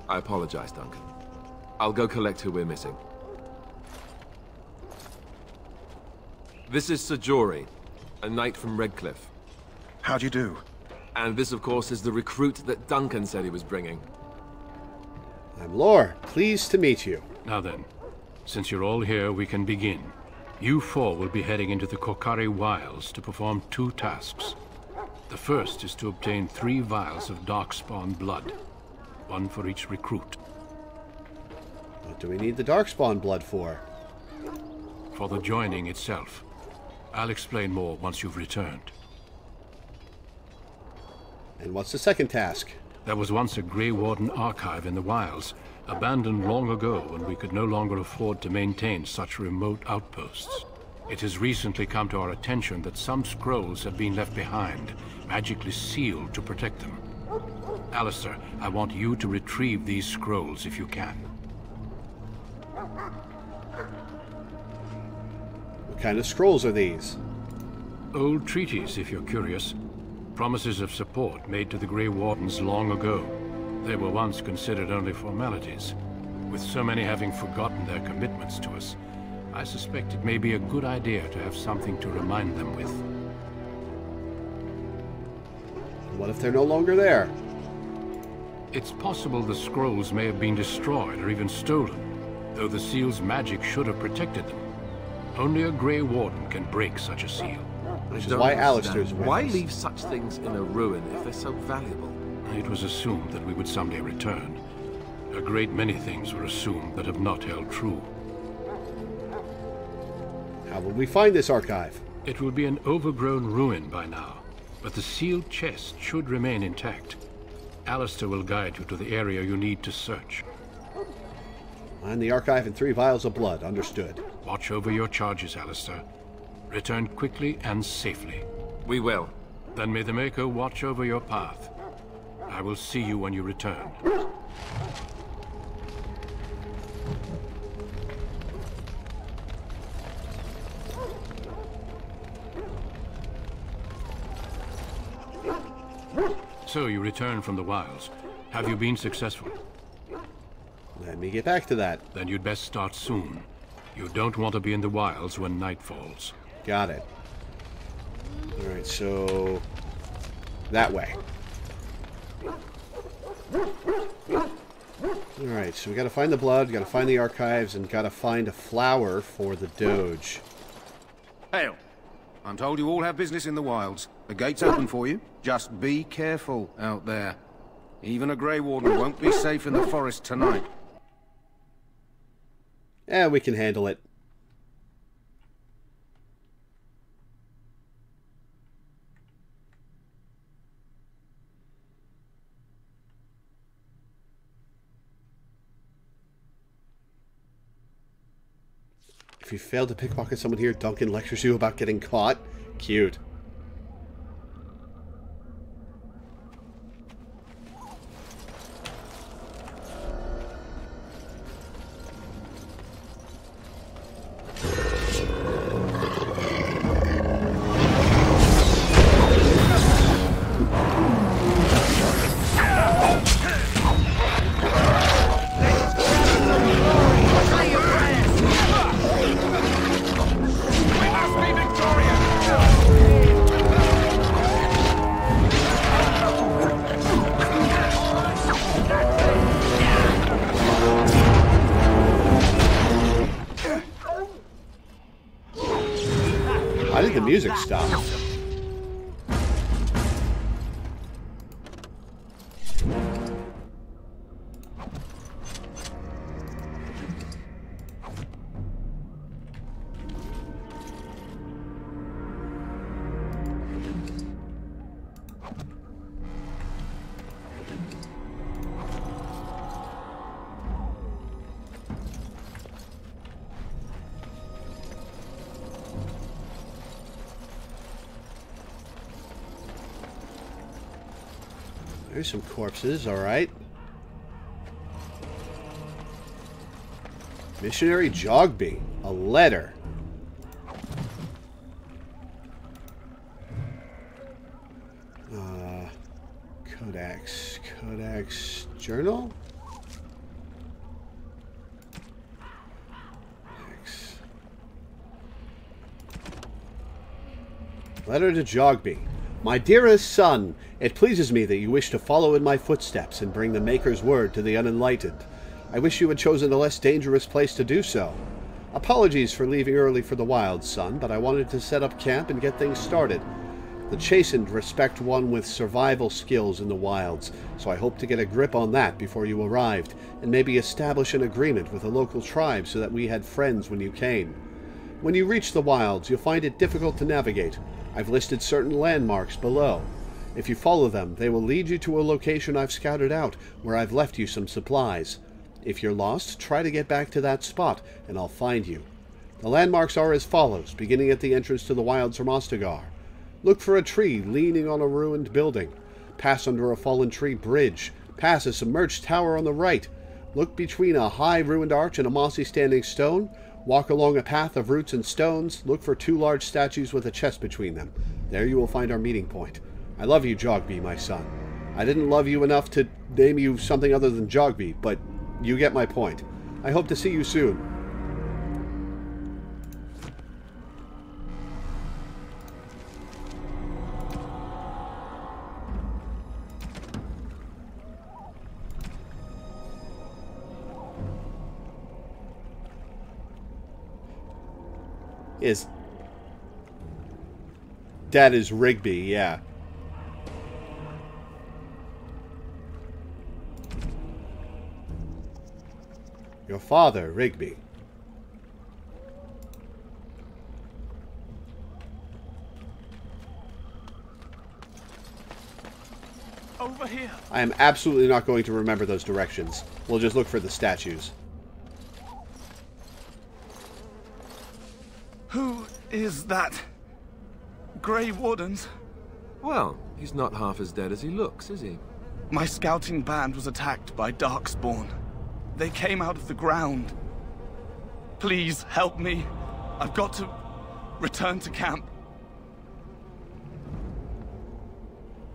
I apologize, Duncan. I'll go collect who we're missing. This is Sir Jory, a knight from Redcliffe. How'd you do? And this, of course, is the recruit that Duncan said he was bringing. I'm Lore. Pleased to meet you. Now then, since you're all here, we can begin. You four will be heading into the Korcari Wilds to perform 2 tasks. The first is to obtain 3 vials of Darkspawn blood, 1 for each recruit. What do we need the Darkspawn blood for? For the joining itself. I'll explain more once you've returned. And what's the second task? There was once a Grey Warden archive in the wilds, abandoned long ago when we could no longer afford to maintain such remote outposts. It has recently come to our attention that some scrolls have been left behind, magically sealed to protect them. Alistair, I want you to retrieve these scrolls if you can. What kind of scrolls are these? Old treaties, if you're curious. Promises of support made to the Grey Wardens long ago. They were once considered only formalities. With so many having forgotten their commitments to us, I suspect it may be a good idea to have something to remind them with. What if they're no longer there? It's possible the scrolls may have been destroyed or even stolen, though the seal's magic should have protected them. Only a Grey Warden can break such a seal. Which is why Alistair's with Why us. leave such things in a ruin if they're so valuable? It was assumed that we would someday return. A great many things were assumed that have not held true. How will we find this archive? It will be an overgrown ruin by now, but the sealed chest should remain intact. Alistair will guide you to the area you need to search. Find the archive and 3 vials of blood. Understood. Watch over your charges, Alistair. Return quickly and safely. We will. Then may the Maker watch over your path. I will see you when you return. So you return from the wilds. Have you been successful? Let me get back to that. Then you'd best start soon. You don't want to be in the wilds when night falls. Got it. Alright, so... that way. Alright, so we gotta find the blood, gotta find the archives, and gotta find a flower for the Doge. Hail! I'm told you all have business in the wilds. The gate's open for you. Just be careful out there. Even a Grey Warden won't be safe in the forest tonight. Yeah, we can handle it. If you fail to pickpocket someone here, Duncan lectures you about getting caught. Cute. Why did the music stop? There's some corpses, alright. Missionary Jogby. A letter. Codex. Codex. Journal? Letter to Jogby. My dearest son, it pleases me that you wish to follow in my footsteps and bring the Maker's word to the unenlightened. I wish you had chosen a less dangerous place to do so. Apologies for leaving early for the wilds, son, but I wanted to set up camp and get things started. The chastened respect one with survival skills in the wilds, so I hope to get a grip on that before you arrived, and maybe establish an agreement with a local tribe so that we had friends when you came. When you reach the wilds, you'll find it difficult to navigate. I've listed certain landmarks below. If you follow them, they will lead you to a location I've scouted out, where I've left you some supplies. If you're lost, try to get back to that spot, and I'll find you. The landmarks are as follows, beginning at the entrance to the wilds from Ostagar. Look for a tree leaning on a ruined building. Pass under a fallen tree bridge. Pass a submerged tower on the right. Look between a high ruined arch and a mossy standing stone. Walk along a path of roots and stones. Look for 2 large statues with a chest between them. There you will find our meeting point. I love you, Jogby, my son. I didn't love you enough to name you something other than Jogby, but you get my point. I hope to see you soon. That is Rigby, yeah. Your father, Rigby. Over here. I am absolutely not going to remember those directions. We'll just look for the statues. Who is that? Grey Wardens? Well, he's not half as dead as he looks, is he? My scouting band was attacked by Darkspawn. They came out of the ground. Please help me. I've got to return to camp.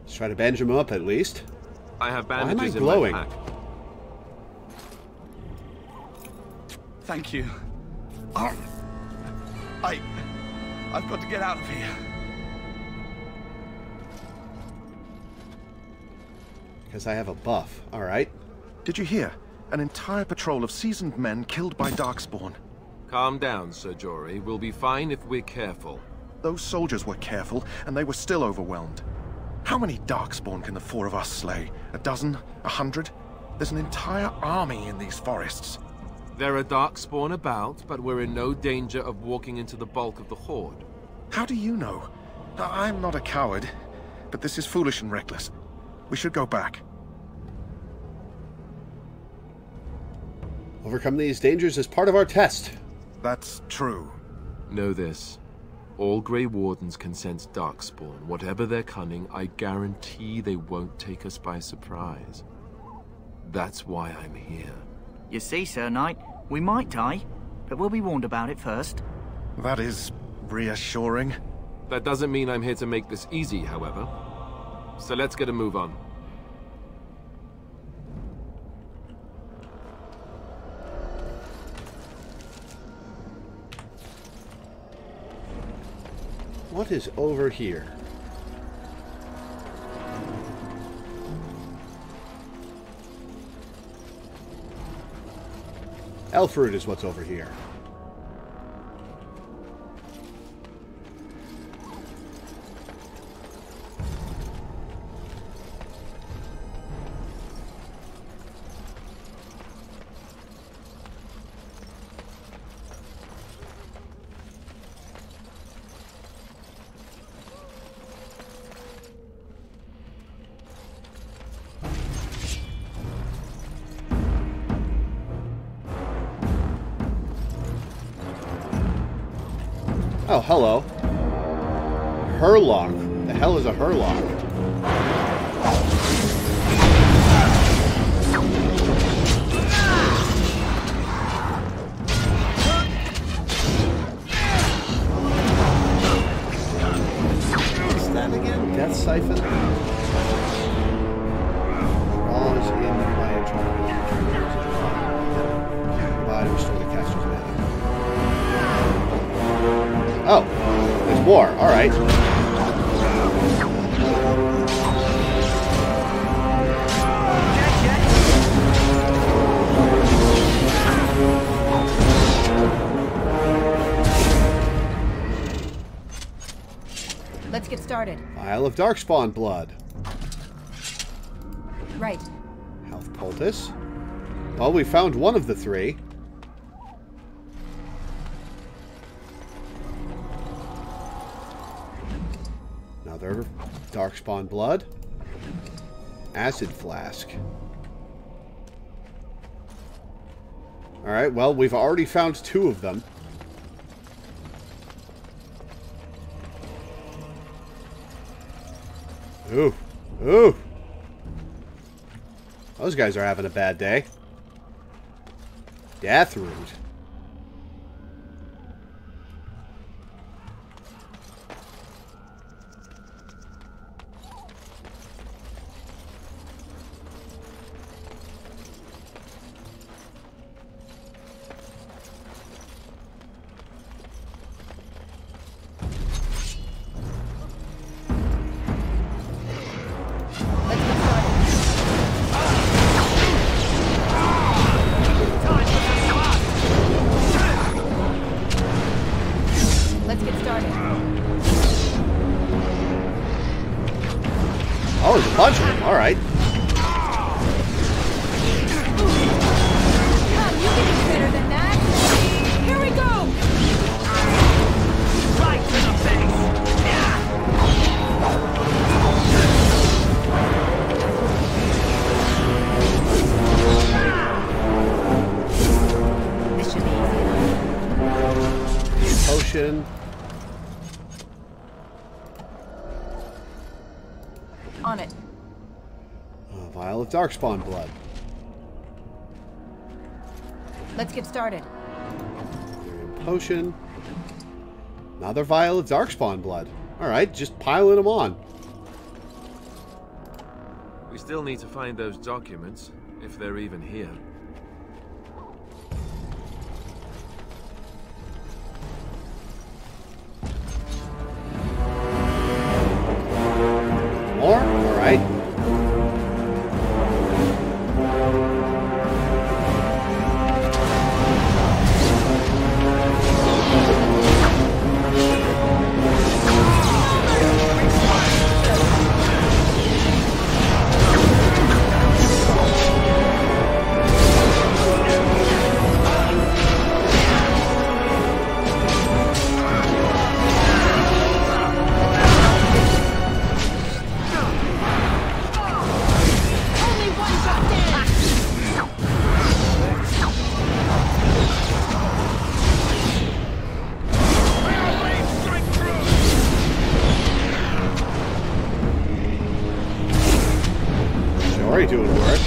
Let's try to bandage him up at least. I have bandages. Why am I in glowing? my pack. Thank you. I've got to get out of here. Because I have a buff. Alright. Did you hear? An entire patrol of seasoned men killed by Darkspawn. Calm down, Sir Jory. We'll be fine if we're careful. Those soldiers were careful, and they were still overwhelmed. How many Darkspawn can the 4 of us slay? 12? 100? There's an entire army in these forests. There are Darkspawn about, but we're in no danger of walking into the bulk of the Horde. How do you know? I'm not a coward, but this is foolish and reckless. We should go back. Overcome these dangers as part of our test. That's true. Know this. All Grey Wardens can sense Darkspawn. Whatever their cunning, I guarantee they won't take us by surprise. That's why I'm here. You see, Sir Knight, we might die, but we'll be warned about it first. That is reassuring. That doesn't mean I'm here to make this easy, however. So let's get a move on. What is over here? Elfruit is what's over here. Oh, hello. Hurlock. The hell is a Hurlock? What's that again? Death Siphon? Draws in by a target. Provide restore the caster's mana. Oh, there's more. All right. Let's get started. Vial of Darkspawn blood. Right. Health poultice. Well, we found one of the three. Another Darkspawn blood. Acid flask. Alright, well, we've already found two of them. Ooh. Ooh. Those guys are having a bad day. Death root. Oh, there's a bunch of them. All right. Come, you can do better than that. Here we go. Right to the face. This should be easy. Potion. On it. A vial of Darkspawn blood. Let's get started. Potion. Another vial of Darkspawn blood. Alright, just piling them on. We still need to find those documents, if they're even here. More? Alright. Doing work.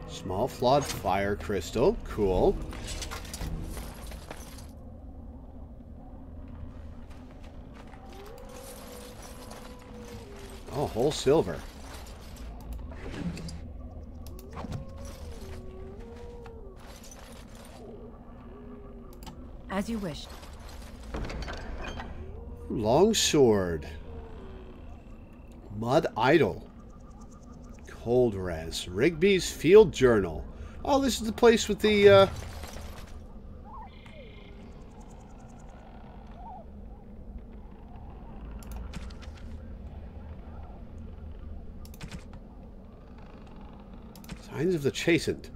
Small flawed fire crystal. Cool. Oh, whole silver. As you wish. Long sword. Mud idol. Cold res. Rigby's field journal. Oh, this is the place with the signs of the chastened.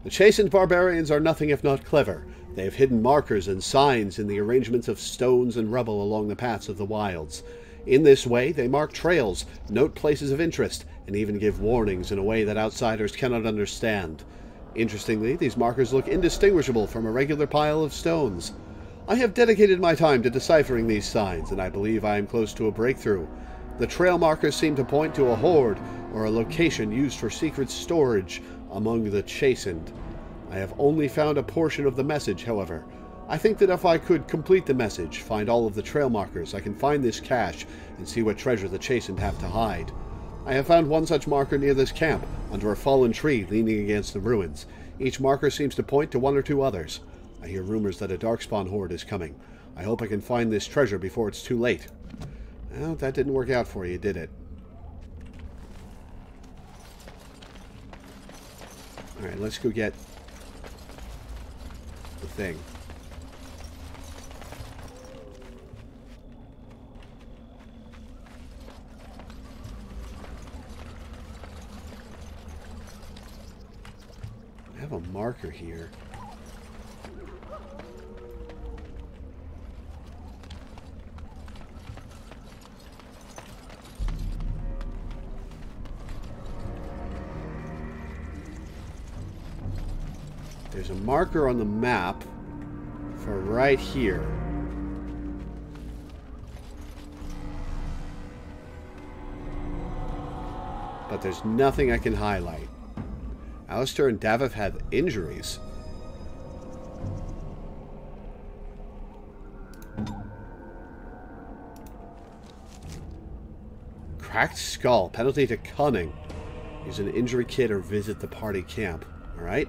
The chastened barbarians are nothing if not clever. They have hidden markers and signs in the arrangements of stones and rubble along the paths of the wilds. In this way, they mark trails, note places of interest, and even give warnings in a way that outsiders cannot understand. Interestingly, these markers look indistinguishable from a regular pile of stones. I have dedicated my time to deciphering these signs, and I believe I am close to a breakthrough. The trail markers seem to point to a hoard, or a location used for secret storage among the chastened. I have only found a portion of the message, however. I think that if I could complete the message, find all of the trail markers, I can find this cache and see what treasure the chastened have to hide. I have found one such marker near this camp, under a fallen tree leaning against the ruins. Each marker seems to point to one or two others. I hear rumors that a Darkspawn horde is coming. I hope I can find this treasure before it's too late. Well, that didn't work out for you, did it? Alright, let's go get the thing. I have a marker here. There's a marker on the map for right here. But there's nothing I can highlight. Alistair and Dav have had injuries. Cracked skull. Penalty to cunning. Use an injury kit or visit the party camp. Alright?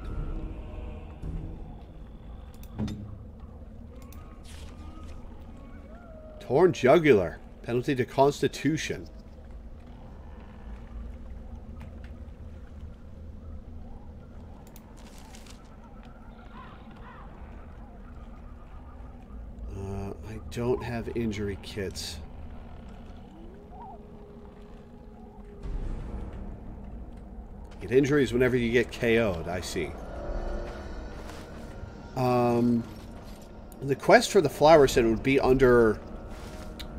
Torn jugular. Penalty to constitution. I don't have injury kits. Get injuries whenever you get KO'd, I see. The quest for the flower said it would be under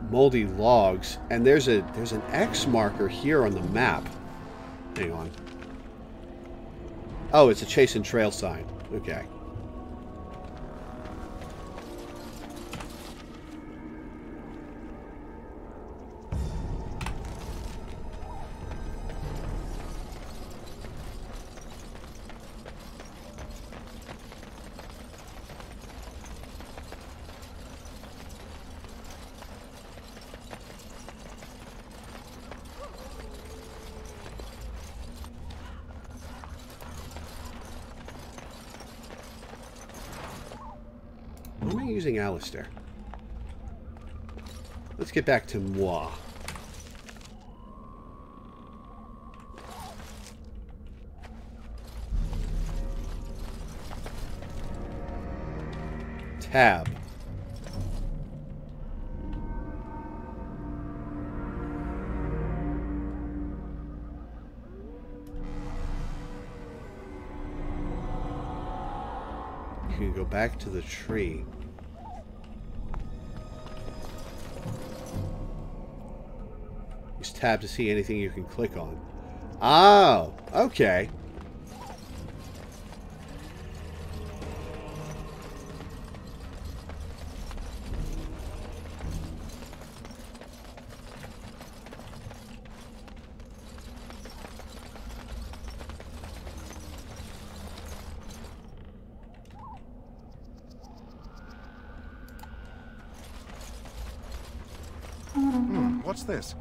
moldy logs, and there's an X marker here on the map. Hang on. Oh, it's a chase and trail sign. Okay. Why am I using Alistair? Let's get back to moi. Tab. You can go back to the tree. Use tab to see anything you can click on. Oh, okay. What's this?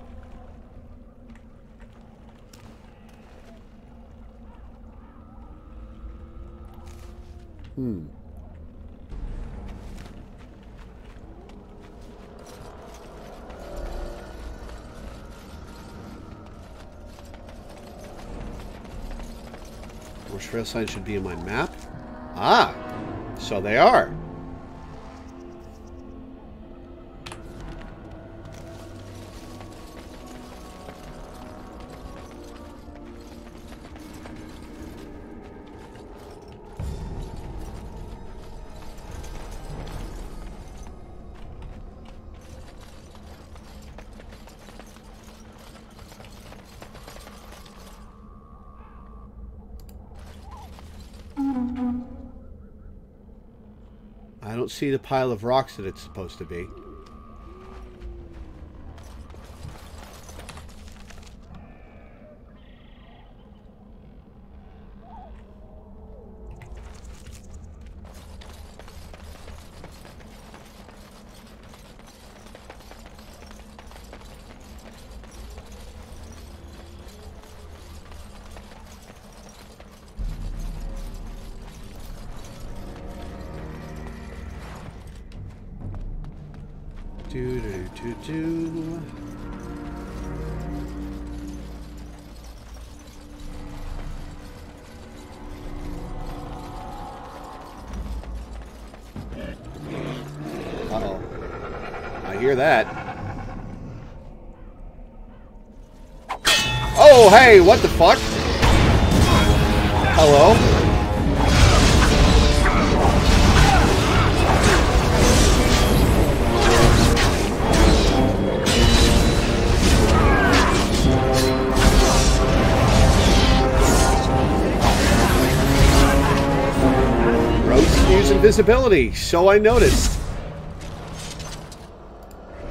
More trail signs should be in my map. Ah, so they are. I don't see the pile of rocks that it's supposed to be. Do. hear that. Oh, hey, what the fuck? Hello? Rogues use invisibility, so I noticed.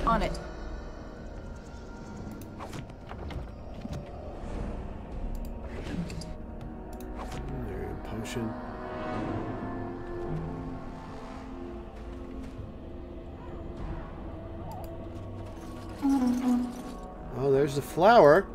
On it. Potion. Oh, there's the flower.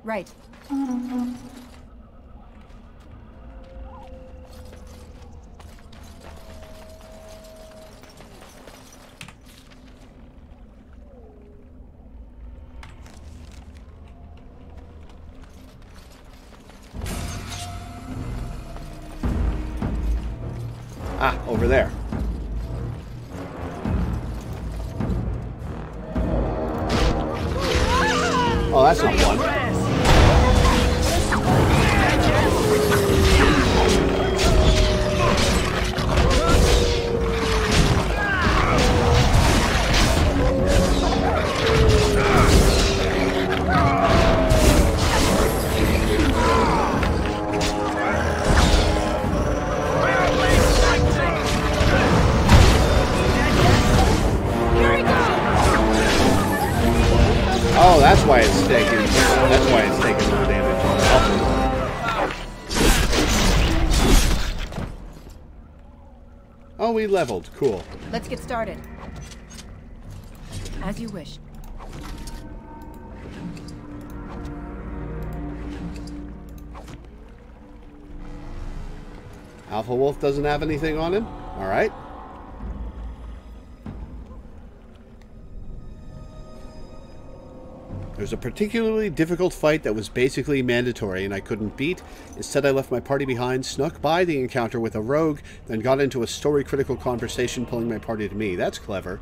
Right. Ah, over there. Oh, that's not one. Oh, that's why it's taking. That's why it's taking more damage. Oh, we leveled. Cool. Let's get started. As you wish. Alpha Wolf doesn't have anything on him. All right. There's a particularly difficult fight that was basically mandatory and I couldn't beat. Instead, I left my party behind, snuck by the encounter with a rogue, then got into a story-critical conversation pulling my party to me. That's clever.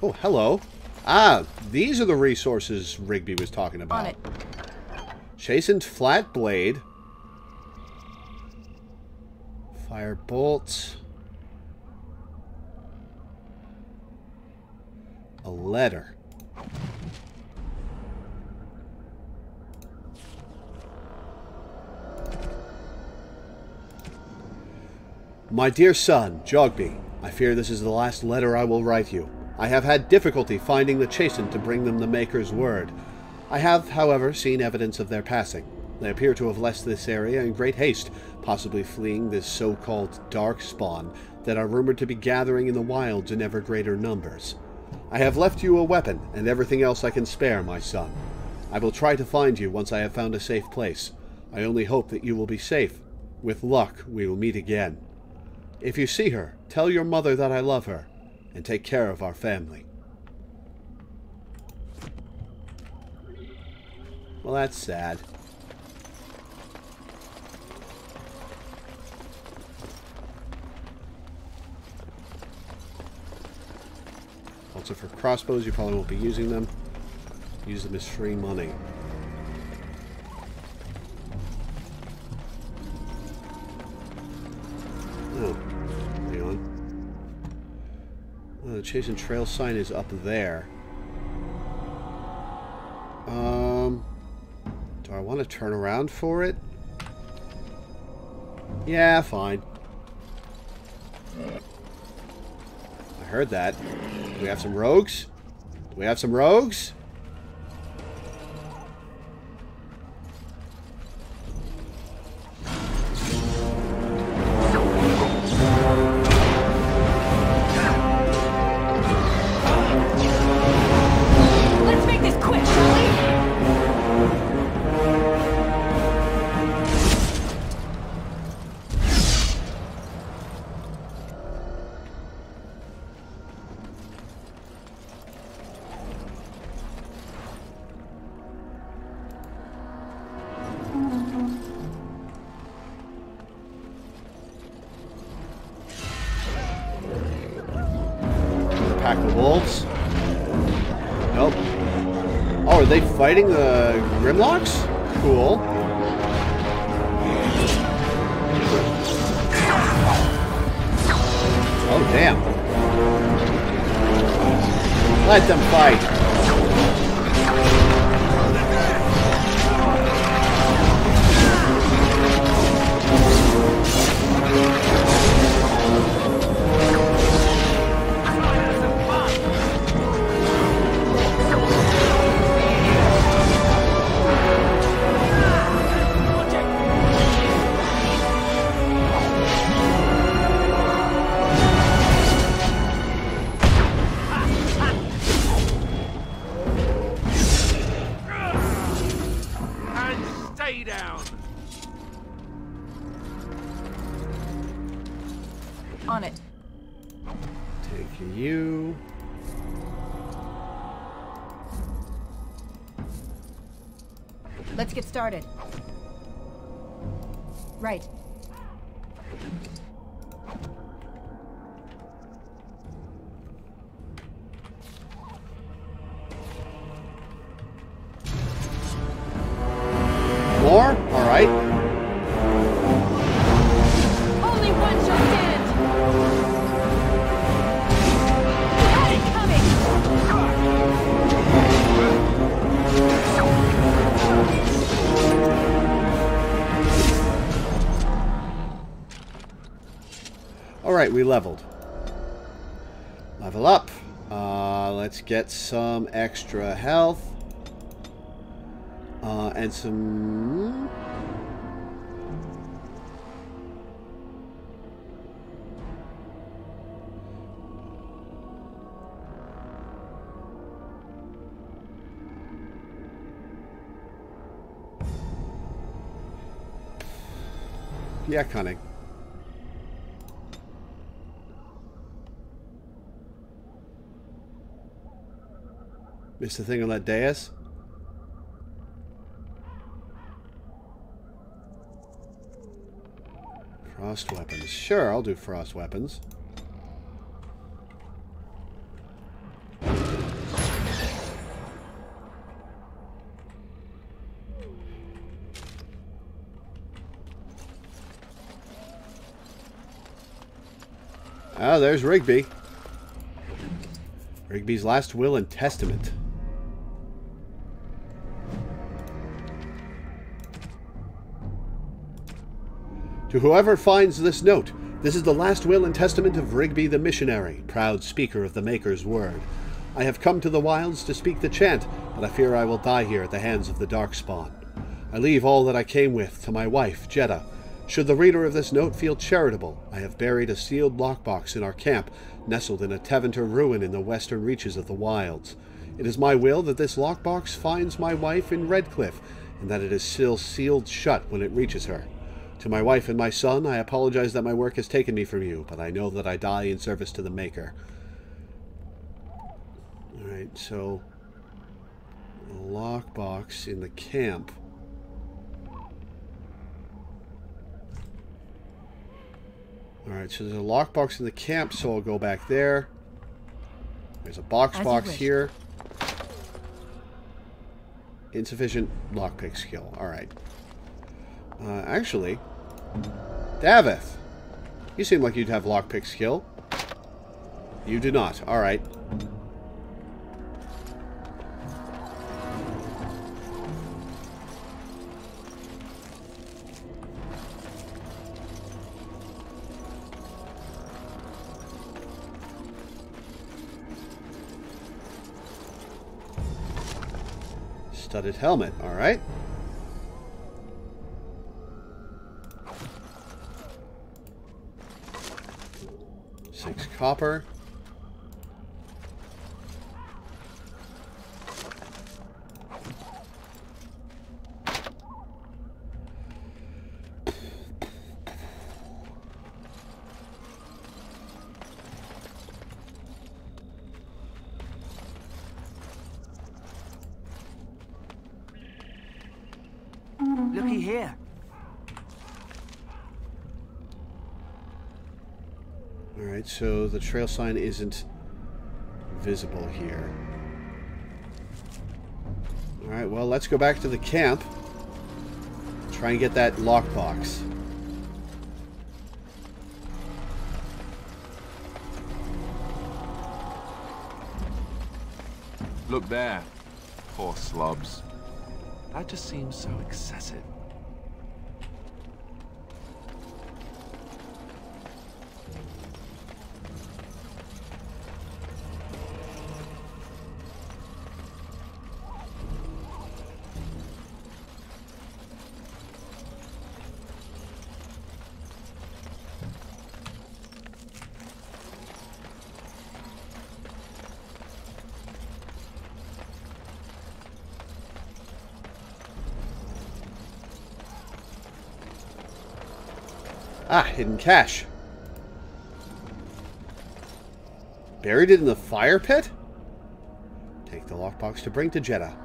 Oh, hello. Ah, these are the resources Rigby was talking about. On it. Chastened flat blade. Fire bolts. A letter. My dear son, Jogby, I fear this is the last letter I will write you. I have had difficulty finding the Chastened to bring them the Maker's word. I have, however, seen evidence of their passing. They appear to have left this area in great haste, possibly fleeing this so-called dark spawn that are rumored to be gathering in the wilds in ever greater numbers. I have left you a weapon and everything else I can spare, my son. I will try to find you once I have found a safe place. I only hope that you will be safe. With luck, we will meet again. If you see her, tell your mother that I love her, and take care of our family. Well, that's sad. Also for crossbows, you probably won't be using them. Use them as free money. Oh, hang on. Oh, the Chase and Trail sign is up there. Do I want to turn around for it? Yeah, fine. I heard that. Do we have some rogues? Do we have some rogues? wolves? Nope. Oh, are they fighting the Grimlocks? Cool. Oh, damn. Let them fight. On it. Take you. Let's get started. Right. More? All right. Only one shall stand. Alright, we leveled. Level up. Let's get some extra health. And some... Yeah, cunning. Missed the thing on that dais? Frost weapons. Sure, I'll do frost weapons. Oh, there's Rigby. Rigby's last will and testament. To whoever finds this note, this is the last will and testament of Rigby the missionary, proud speaker of the Maker's word. I have come to the wilds to speak the chant, but I fear I will die here at the hands of the Darkspawn. I leave all that I came with to my wife, Jeddah. Should the reader of this note feel charitable, I have buried a sealed lockbox in our camp, nestled in a Tevinter ruin in the western reaches of the wilds. It is my will that this lockbox finds my wife in Redcliffe, and that it is still sealed shut when it reaches her. To my wife and my son, I apologize that my work has taken me from you, but I know that I die in service to the Maker. Alright, so... a lockbox in the camp. Alright, so there's a lockbox in the camp, so I'll go back there. There's a box here. Insufficient lockpick skill. Alright. Actually, Davith, you seem like you'd have lockpick skill. You do not. Alright. Studded helmet. Alright. Copper. Looky here. Alright, so the trail sign isn't visible here. Alright, well, let's go back to the camp. Try and get that lockbox. Look there. Poor slobs. That just seems so excessive. Ah, hidden cache. Buried it in the fire pit? Take the lockbox to bring to Jeddah.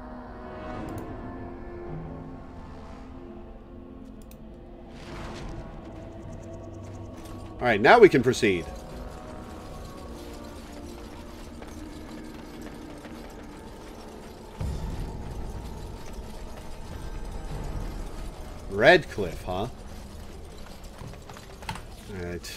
Alright, now we can proceed. Redcliffe, huh? Alright,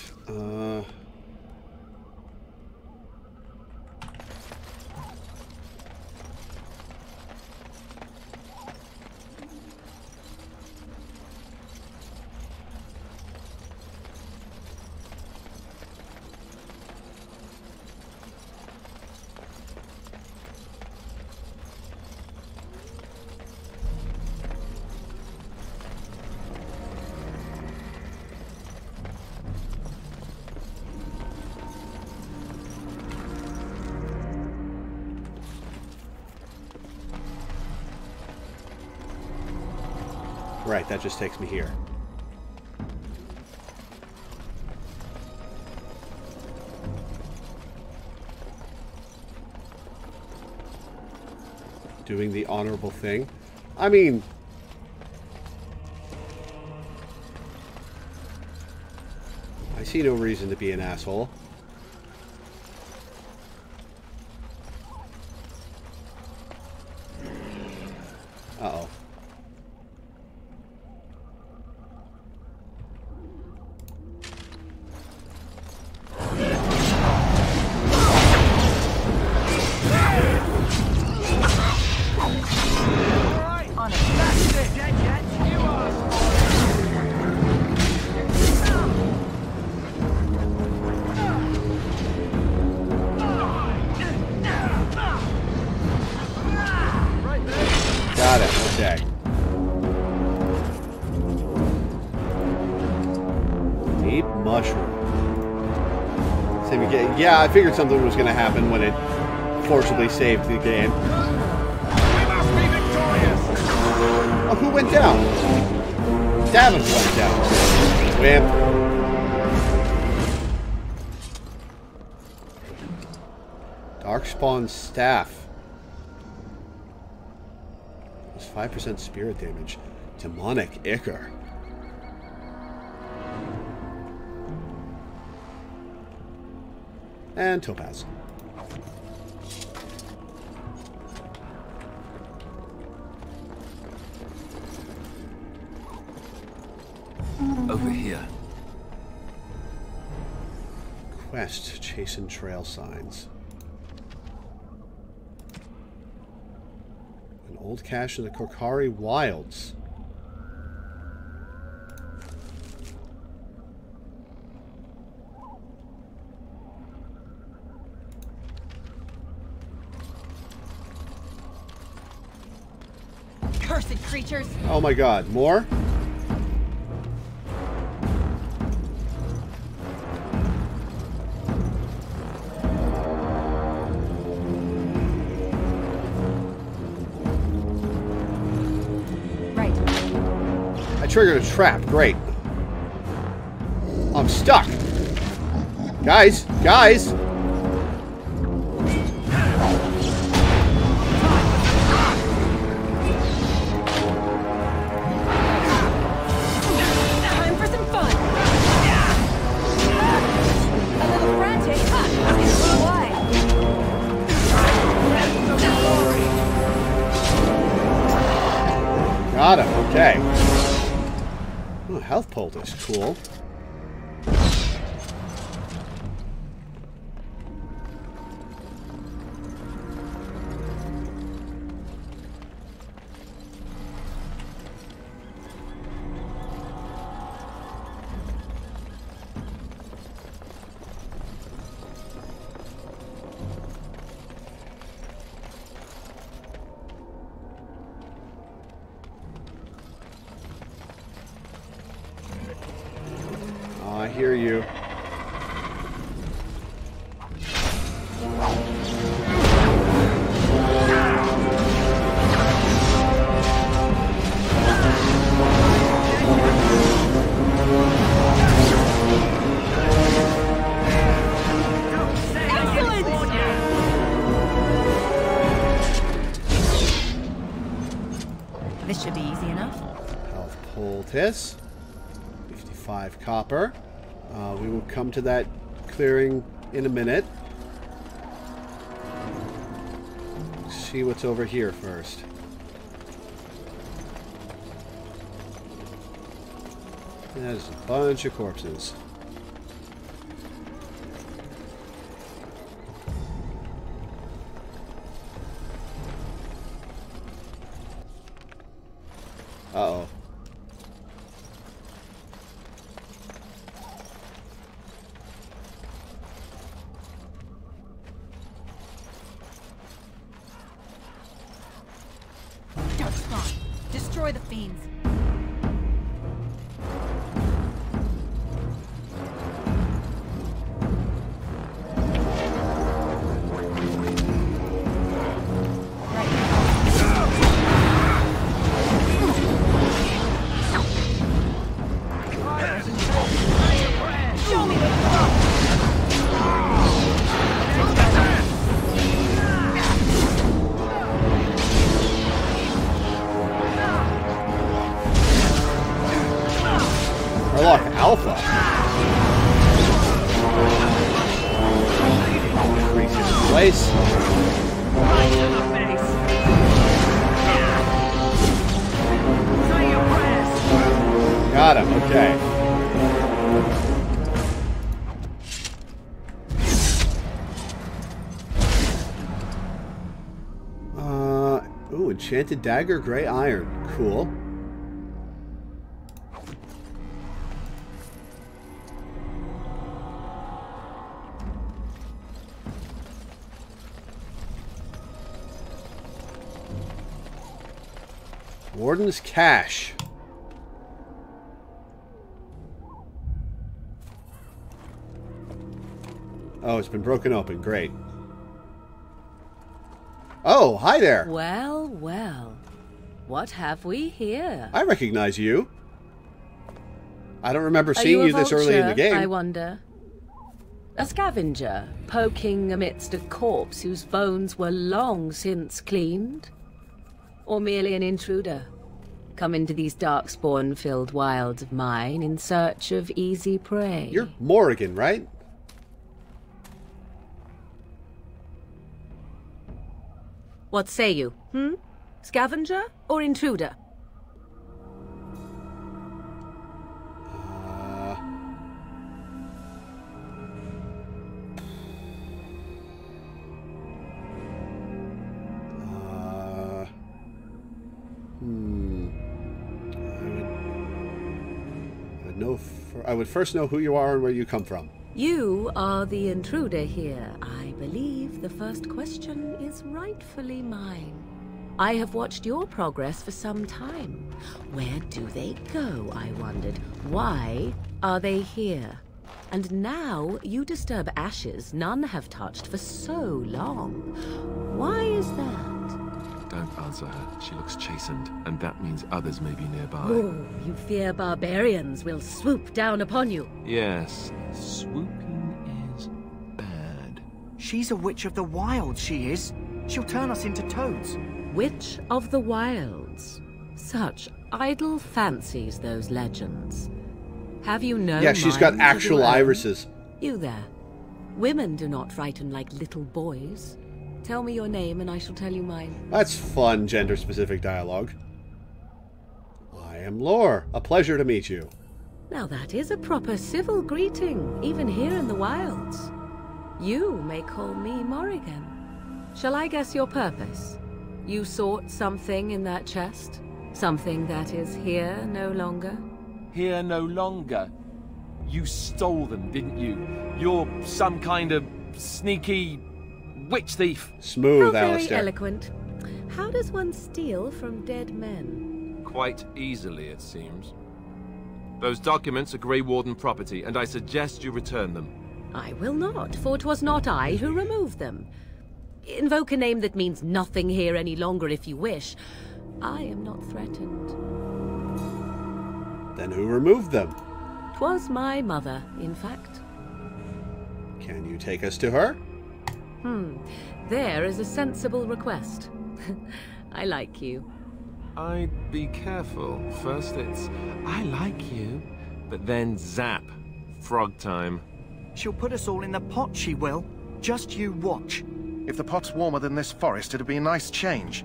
right, that just takes me here. Doing the honorable thing. I mean, I see no reason to be an asshole. Uh-oh. Got it, okay. Deep mushroom. So we get, yeah, I figured something was going to happen when it forcibly saved the game. Oh, who went down? Davin went down. Wimp. Darkspawn staff. 5% spirit damage. Demonic Ichor. And Topaz. Over here. Quest, chasing trail signs. An old cache in the Korkari Wilds. Cursed creatures! Oh my god, more? Triggered a trap. Great. I'm stuck. Guys, guys. Time for some fun. A little frantic. Why? Got him, okay. Oh, health poultice, cool. I hear you. This should be easy enough. Health poultice. 55 copper. We will come to that clearing in a minute. See what's over here first. There's a bunch of corpses. Uh-oh. Darkspawn, destroy the fiends. Look, Alpha. Increase in place. Right to the face. Say your prayers. Got him, okay. Ooh, enchanted dagger, gray iron. Cool. Warden's cache. Oh, it's been broken open. Great. Oh, hi there. Well, well. What have we here? I recognize you. I don't remember Are seeing you you this early in the vulture, game. I wonder. A scavenger, poking amidst a corpse whose bones were long since cleaned? Or merely an intruder, come into these darkspawn-filled wilds of mine in search of easy prey? You're Morrigan, right? What say you, Scavenger or intruder? I would first know who you are and where you come from. You are the intruder here. I believe the first question is rightfully mine. I have watched your progress for some time. Where do they go, I wondered. Why are they here? And now you disturb ashes none have touched for so long. Why is that? Don't answer her. She looks chastened, and that means others may be nearby. Oh, you fear barbarians will swoop down upon you. Yes, swooping is bad. She's a witch of the wild, she is. She'll turn us into toads. Witch of the Wilds. Such idle fancies, those legends. Have you no Yeah, she's got minds of actual your own? irises. You there. Women do not frighten like little boys. Tell me your name and I shall tell you mine. That's fun, gender-specific dialogue. am Lore. A pleasure to meet you. Now that is a proper civil greeting, even here in the wilds. You may call me Morrigan. Shall I guess your purpose? You sought something in that chest? Something that is here no longer? Here no longer? You stole them, didn't you? You're some kind of sneaky witch thief. Smooth, How very Alistair. eloquent. How does one steal from dead men? Quite easily, it seems. Those documents are Grey Warden property, and I suggest you return them. I will not, for it was not I who removed them. Invoke a name that means nothing here any longer if you wish. I am not threatened. Then who removed them? 'Twas my mother, in fact. Can you take us to her? There is a sensible request. I like you. I'd be careful. First it's, I like you, but then zap. Frog time. She'll put us all in the pot, she will. Just you watch. If the pot's warmer than this forest, it'd be a nice change.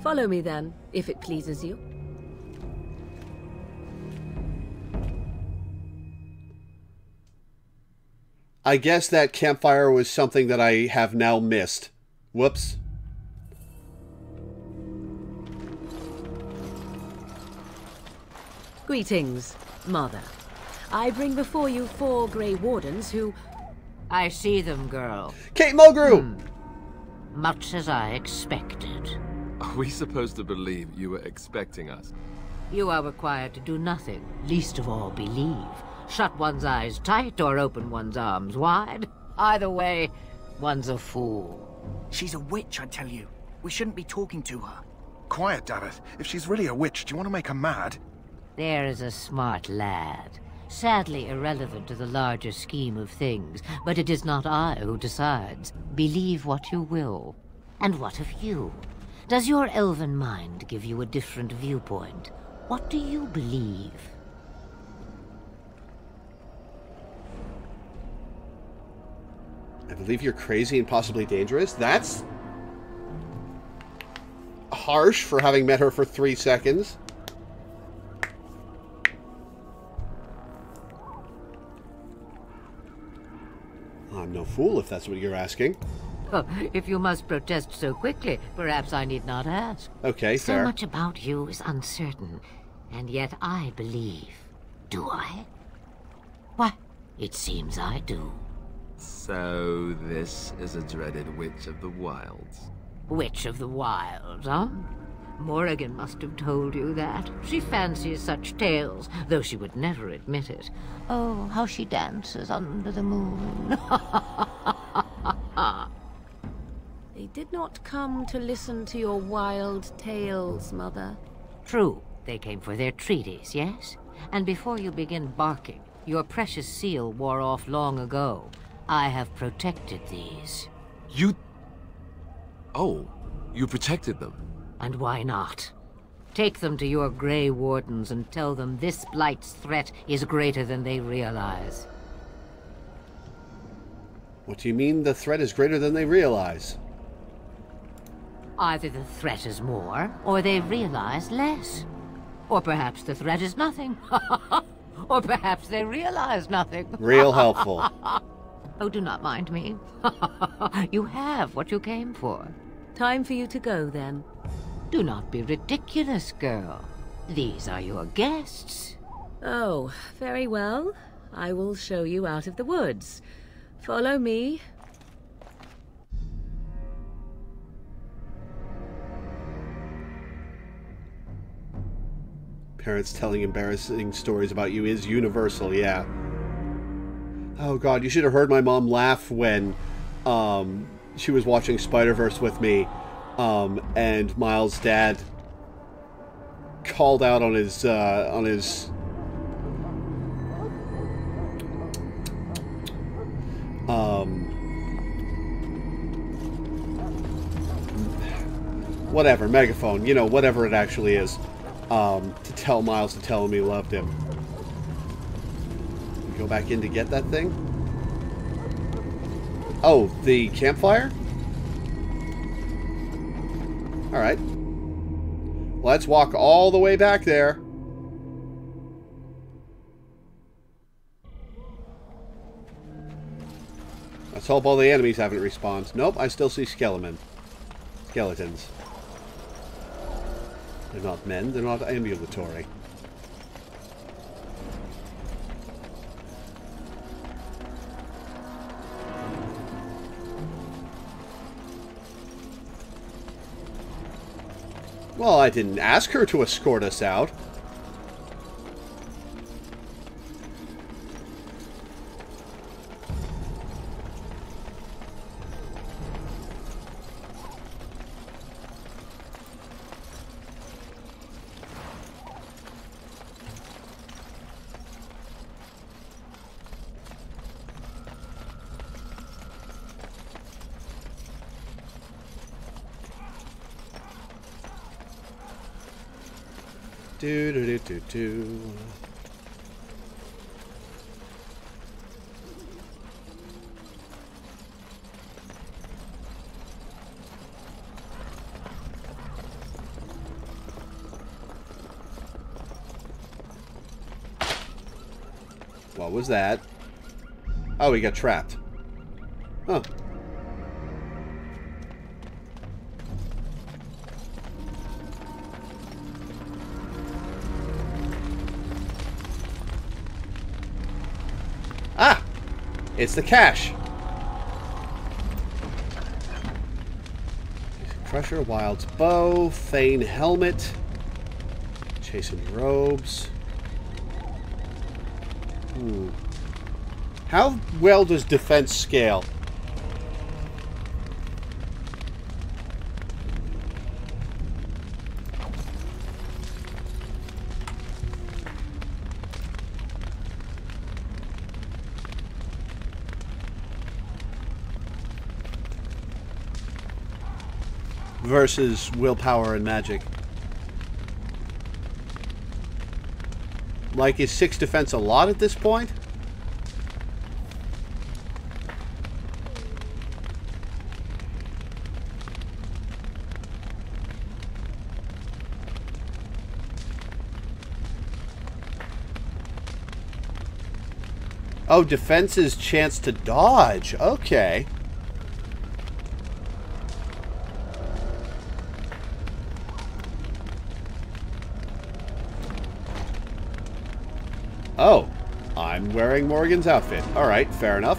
Follow me then, if it pleases you. I guess that campfire was something that I have now missed. Whoops. Greetings, Mother. I bring before you 4 Grey Wardens who... I see them, girl. Kate Mulgrew! Much as I expected. Are we supposed to believe you were expecting us? You are required to do nothing, least of all believe. Shut one's eyes tight or open one's arms wide. Either way, one's a fool. She's a witch, I tell you. We shouldn't be talking to her. Quiet, Davith. If she's really a witch, do you want to make her mad? There is a smart lad. Sadly irrelevant to the larger scheme of things, but it is not I who decides. Believe what you will. And what of you? Does your elven mind give you a different viewpoint? What do you believe? I believe you're crazy and possibly dangerous. That's harsh for having met her for 3 seconds. I'm no fool if that's what you're asking. Oh, if you must protest so quickly, perhaps I need not ask. Okay, fair. So much about you is uncertain, and yet I believe. Do I? Why, it seems I do. So this is a dreaded Witch of the Wilds. Witch of the Wilds, huh? Morrigan must have told you that. She fancies such tales, though she would never admit it. Oh, how she dances under the moon. They did not come to listen to your wild tales, Mother. True, they came for their treaties, yes? And before you begin barking, your precious seal wore off long ago. I have protected these. You... Oh, you protected them? And why not? Take them to your Grey Wardens and tell them this blight's threat is greater than they realize. What do you mean the threat is greater than they realize? Either the threat is more, or they realize less. Or perhaps the threat is nothing. Or perhaps they realize nothing. Real helpful. Oh, do not mind me. You have what you came for. Time for you to go, then. Do not be ridiculous, girl. These are your guests. Oh, very well. I will show you out of the woods. Follow me. Parents telling embarrassing stories about you is universal, yeah. Oh god, you should have heard my mom laugh when she was watching Spider-Verse with me, and Miles' dad called out on his whatever, megaphone, you know, whatever it actually is, to tell Miles to tell him he loved him. Go back in to get that thing? Oh, the campfire? Alright. Let's walk all the way back there. Let's hope all the enemies haven't respawned. Nope, I still see skeletons. They're not men, they're not ambulatory. Well, I didn't ask her to escort us out. Do. What was that? Oh, he got trapped. Huh. Ah! It's the cache. Crusher, Wild's Bow, Thane Helmet, Chastened Robes. How well does defense scale? Versus willpower and magic. Like, is 6 defense a lot at this point? Oh, defense is chance to dodge. Okay. Oh, I'm wearing Morgan's outfit. Alright, fair enough.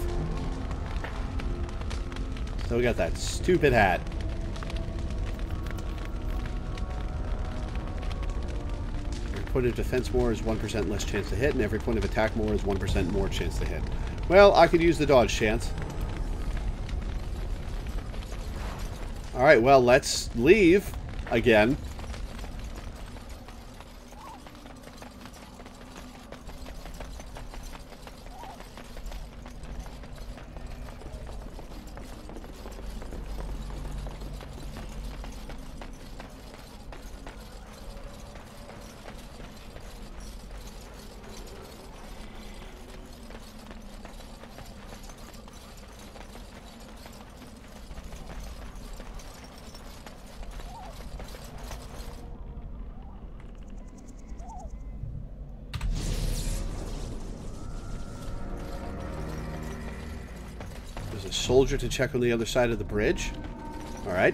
So we got that stupid hat. Every point of defense more is 1% less chance to hit, and every point of attack more is 1% more chance to hit. Well, I could use the dodge chance. Alright, well, let's leave again. A soldier to check on the other side of the bridge. Alright.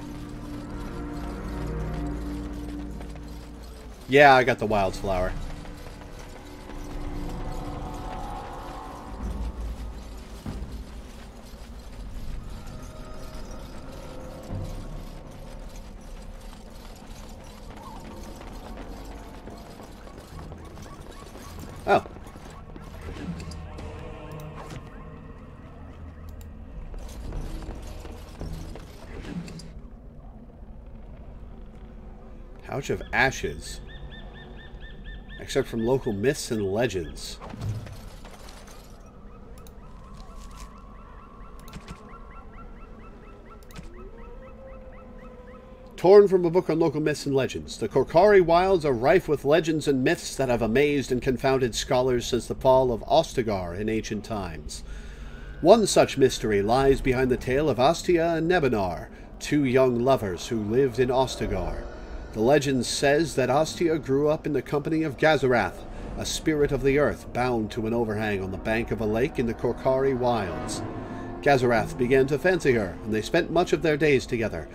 Yeah, I got the wildflower. Oh. Pouch of ashes. Except from local myths and legends. Torn from a book on local myths and legends. The Korkari wilds are rife with legends and myths that have amazed and confounded scholars since the fall of Ostagar in ancient times. One such mystery lies behind the tale of Astia and Nebanar, 2 young lovers who lived in Ostagar. The legend says that Astia grew up in the company of Gazarath, a spirit of the earth bound to an overhang on the bank of a lake in the Korkari wilds. Gazarath began to fancy her, and they spent much of their days together,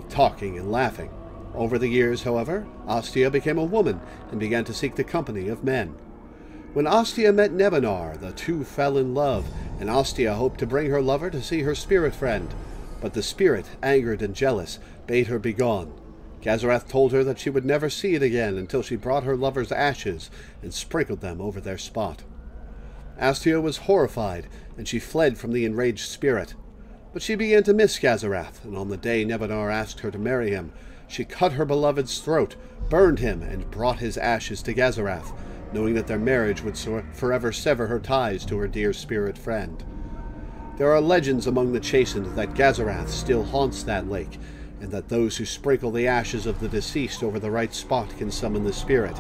talking and laughing. Over the years, however, Ostia became a woman and began to seek the company of men. When Ostia met Nebanar, the two fell in love, and Ostia hoped to bring her lover to see her spirit friend. But the spirit, angered and jealous, bade her begone. Gazarath told her that she would never see it again until she brought her lover's ashes and sprinkled them over their spot. Ostia was horrified, and she fled from the enraged spirit. But she began to miss Gazarath, and on the day Nebanar asked her to marry him, she cut her beloved's throat, burned him, and brought his ashes to Gazarath, knowing that their marriage would forever sever her ties to her dear spirit friend. There are legends among the Chastened that Gazarath still haunts that lake, and that those who sprinkle the ashes of the deceased over the right spot can summon the spirit.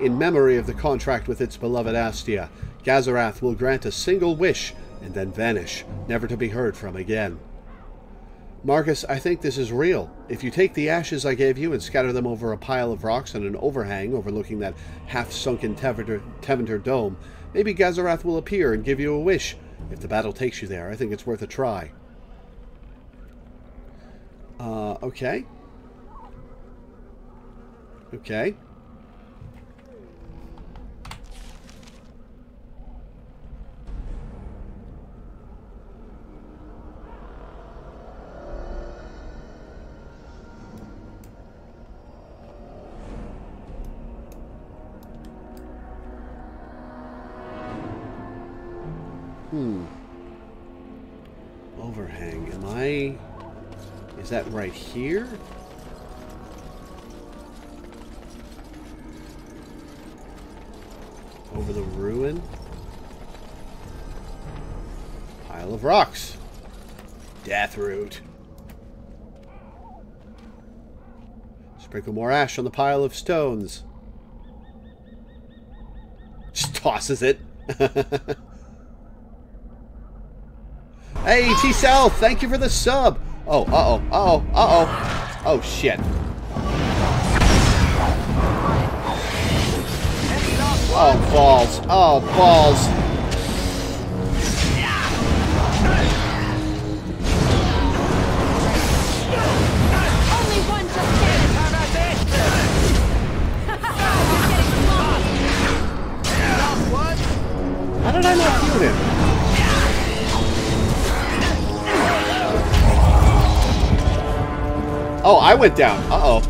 In memory of the contract with its beloved Ostia, Gazarath will grant a single wish and then vanish, never to be heard from again. Marcus, I think this is real. If you take the ashes I gave you and scatter them over a pile of rocks on an overhang overlooking that half-sunken Teventer dome, maybe Gazarath will appear and give you a wish. If the battle takes you there, I think it's worth a try. Okay. Okay. Overhang. Is that right here? Over the ruin? Pile of rocks. Deathroot. Sprinkle more ash on the pile of stones. Just tosses it. Hey, T-Cell, thank you for the sub. Oh, uh-oh, uh-oh, uh-oh. Oh, shit. Oh, balls. Oh, balls. Only one just can't have it. How did I not kill him? Oh, I went down. Uh-oh.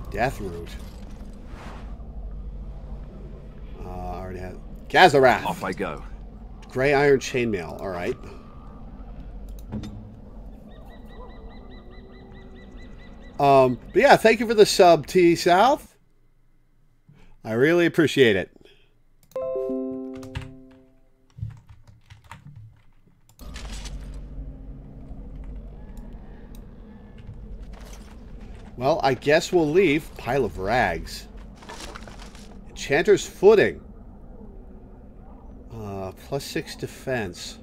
Deathroot. I already had... Gazarath. Off I go. Grey iron chainmail. Alright. But yeah, thank you for the sub, T-South. I really appreciate it. Well, I guess we'll leave. Pile of rags. Enchanter's footing. +6 defense.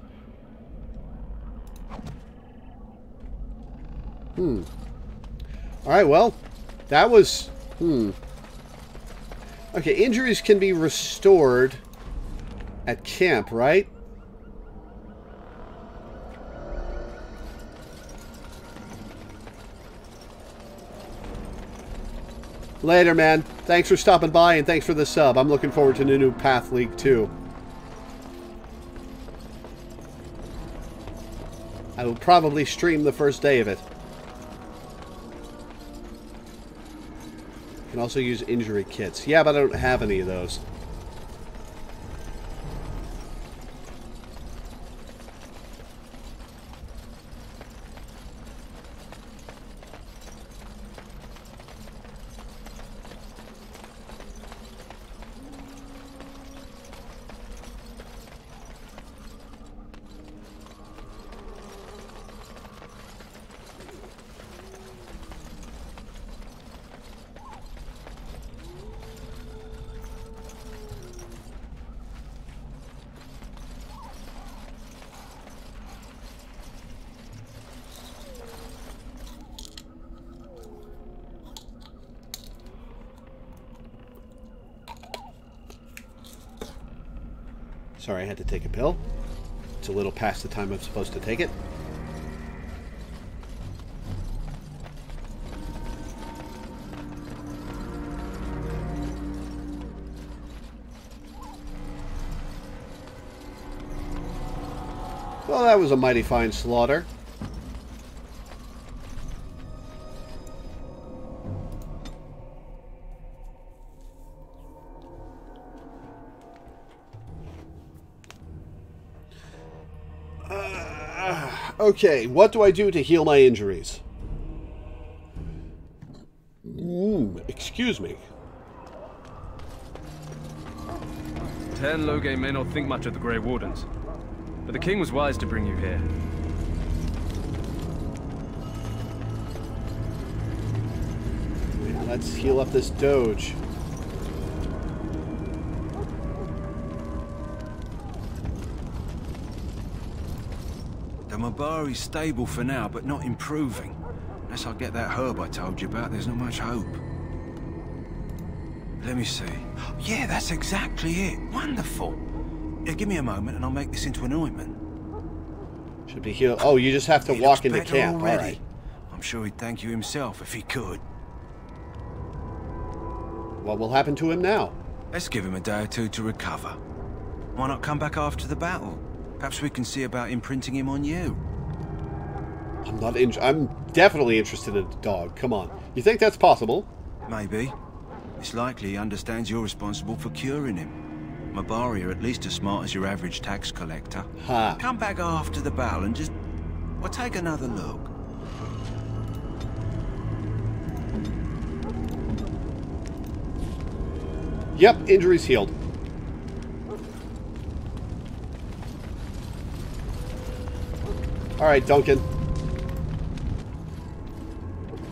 Alright, well, that was... Okay, injuries can be restored at camp, right? Later, man. Thanks for stopping by and thanks for the sub. I'm looking forward to the new Path League 2. I will probably stream the first day of it. You can also use injury kits. Yeah, but I don't have any of those. Sorry, I had to take a pill. It's a little past the time I'm supposed to take it. Well, that was a mighty fine slaughter. Okay, what do I do to heal my injuries? Excuse me. Tern Loge may not think much of the Grey Wardens, but the king was wise to bring you here. Let's heal up this doge. The Mabari's stable for now, but not improving. Unless I get that herb I told you about, there's not much hope. Let me see. Yeah, that's exactly it. Wonderful. Yeah, give me a moment and I'll make this into an ointment. Should be healed. Oh, you just have to walk into camp. All right. I'm sure he'd thank you himself if he could. What will happen to him now? Let's give him a day or two to recover. Why not come back after the battle? Perhaps we can see about imprinting him on you. I'm definitely interested in a dog. Come on. You think that's possible? Maybe. It's likely he understands you're responsible for curing him. Mabari are at least as smart as your average tax collector. Ha. Come back after the battle and just... well, take another look. Yep, injuries healed. Alright, Duncan.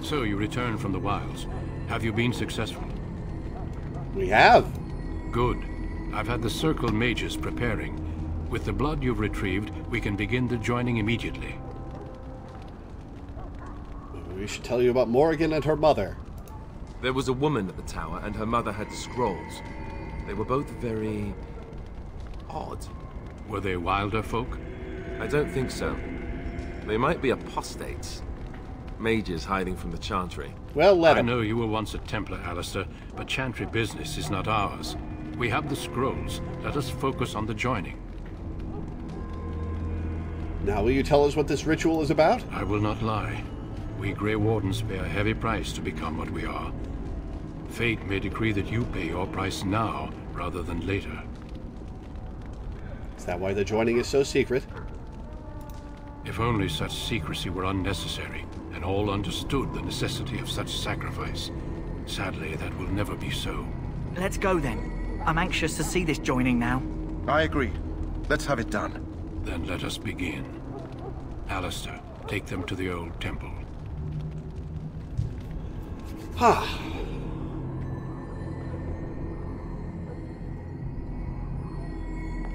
So you returned from the wilds. Have you been successful? We have. Good. I've had the Circle mages preparing. With the blood you've retrieved, we can begin the joining immediately. We should tell you about Morrigan and her mother. There was a woman at the tower, and her mother had the scrolls. They were both very... odd. Were they wilder folk? I don't think so. They might be apostates. Mages hiding from the Chantry. Well, let I know you were once a Templar, Alistair, but Chantry business is not ours. We have the scrolls. Let us focus on the joining. Now will you tell us what this ritual is about? I will not lie. We Grey Wardens pay a heavy price to become what we are. Fate may decree that you pay your price now, rather than later. Is that why the joining is so secret? If only such secrecy were unnecessary, and all understood the necessity of such sacrifice. Sadly, that will never be so. Let's go then. I'm anxious to see this joining now. I agree. Let's have it done. Then let us begin. Alistair, take them to the old temple. Ha!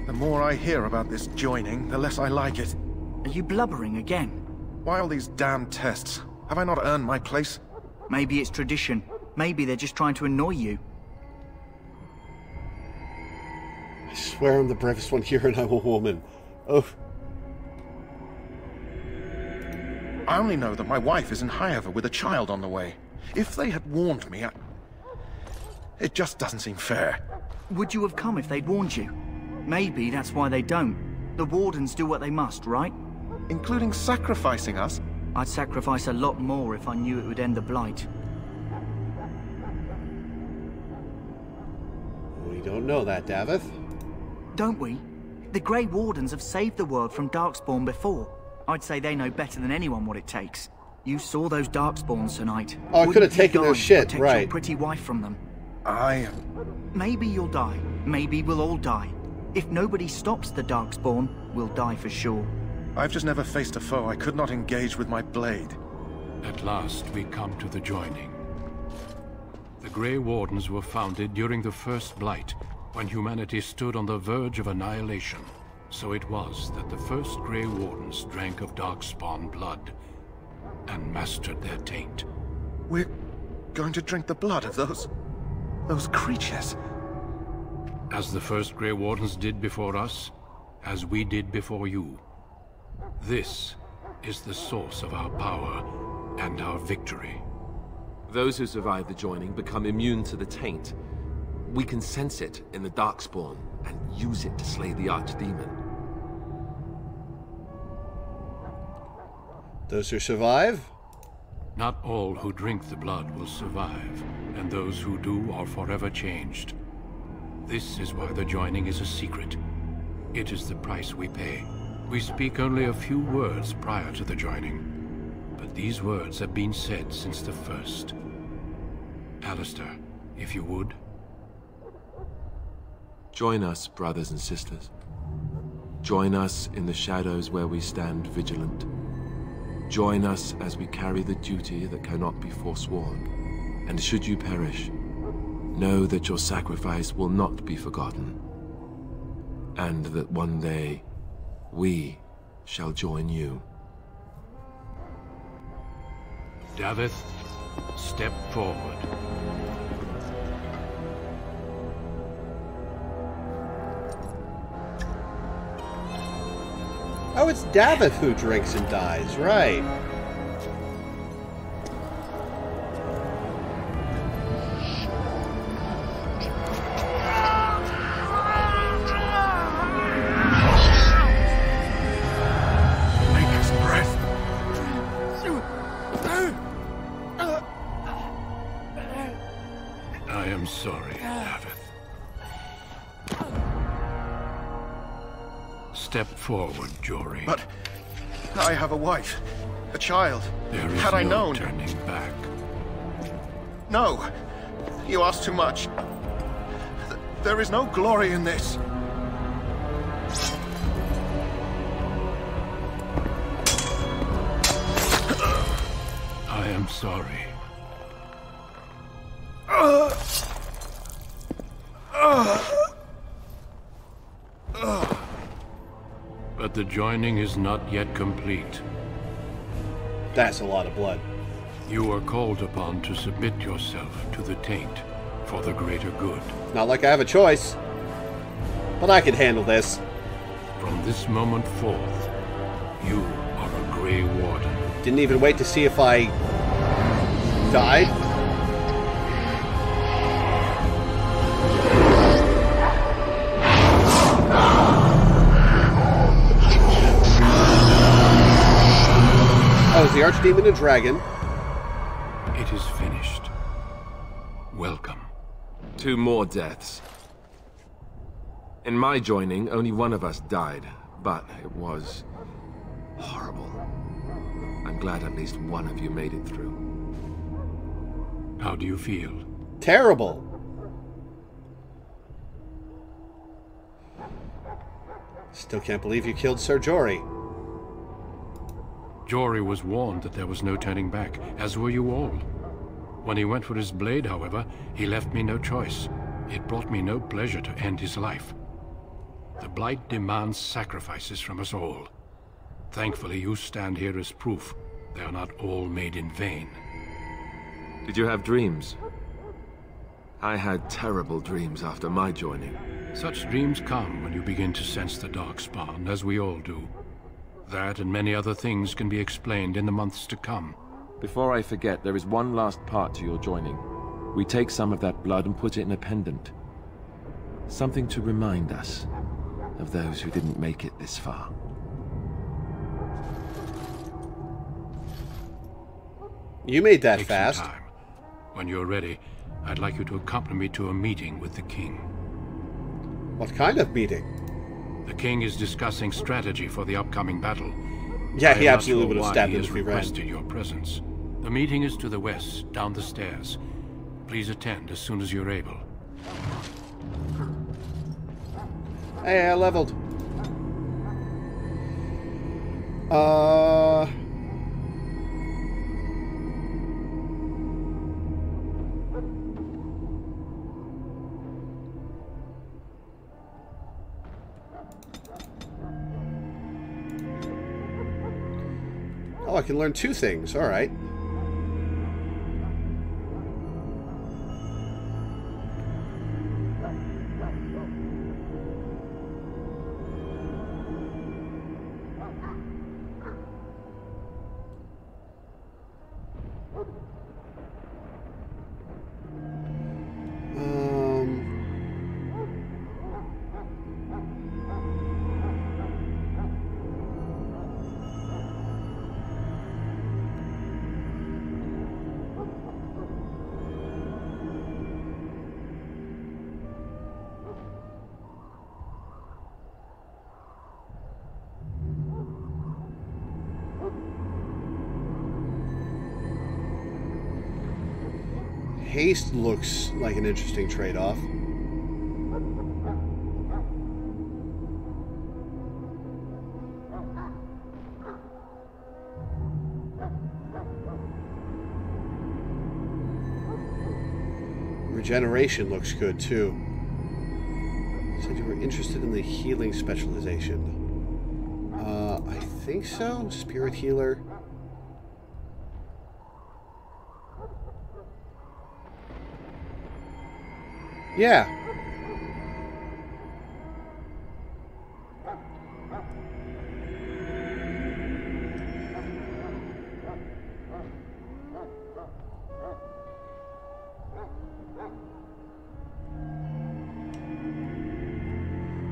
The more I hear about this joining, the less I like it. Are you blubbering again? Why all these damn tests? Have I not earned my place? Maybe it's tradition. Maybe they're just trying to annoy you. I swear I'm the bravest one here and I'm a woman. Oh. I only know that my wife is in Highover with a child on the way. If they had warned me, it just doesn't seem fair. Would you have come if they'd warned you? Maybe that's why they don't. The Wardens do what they must, right? Including sacrificing us? I'd sacrifice a lot more if I knew it would end the Blight. We don't know that, Davith. Don't we? The Grey Wardens have saved the world from Darkspawn before. I'd say they know better than anyone what it takes. You saw those Darkspawns tonight. Oh, I could have taken their shit, protect right. your pretty wife from them. Maybe you'll die. Maybe we'll all die. If nobody stops the Darkspawn, we'll die for sure. I've just never faced a foe I could not engage with my blade. At last, we come to the joining. The Grey Wardens were founded during the First Blight, when humanity stood on the verge of annihilation. So it was that the first Grey Wardens drank of Darkspawn blood, and mastered their taint. We're going to drink the blood of those creatures. As the first Grey Wardens did before us, as we did before you. This is the source of our power and our victory. Those who survive the joining become immune to the taint. We can sense it in the Darkspawn and use it to slay the Archdemon. Those who survive? Not all who drink the blood will survive, and those who do are forever changed. This is why the joining is a secret. It is the price we pay. We speak only a few words prior to the joining, but these words have been said since the first. Alistair, if you would. Join us, brothers and sisters. Join us in the shadows where we stand vigilant. Join us as we carry the duty that cannot be forsworn. And should you perish, know that your sacrifice will not be forgotten. And that one day, we shall join you. Davith, step forward. Oh, it's Davith who drinks and dies, right. I am sorry, Davith. Step forward, Jory. But I have a wife, a child. There is Had I no known. turning back. No, you ask too much. There is no glory in this. I am sorry. But the joining is not yet complete. That's a lot of blood. You are called upon to submit yourself to the taint for the greater good. Not like I have a choice. But I can handle this. From this moment forth, you are a Grey Warden. Didn't even wait to see if I died. Oh, is the Archdemon a dragon? It is finished. Welcome. 2 more deaths. In my joining, only one of us died, but it was horrible. I'm glad at least one of you made it through. How do you feel? Terrible. Still can't believe you killed Sir Jory. Jory was warned that there was no turning back, as were you all. When he went for his blade, however, he left me no choice. It brought me no pleasure to end his life. The Blight demands sacrifices from us all. Thankfully, you stand here as proof they are not all made in vain. Did you have dreams? I had terrible dreams after my joining. Such dreams come when you begin to sense the Darkspawn, as we all do. That and many other things can be explained in the months to come. Before I forget, there is one last part to your joining. We take some of that blood and put it in a pendant. Something to remind us of those who didn't make it this far. You made that Take fast. some time. When you're ready, I'd like you to accompany me to a meeting with the king. What kind of meeting? The king is discussing strategy for the upcoming battle. Yeah, he I am not absolutely sure would have why stabbed he him has if we ran. requested your presence. The meeting is to the west, down the stairs. Please attend as soon as you're able. Hey, I leveled. Oh, I can learn 2 things. All right. Haste looks like an interesting trade-off. Regeneration looks good too. Said you were interested in the healing specialization. I think so. Spirit healer. Yeah.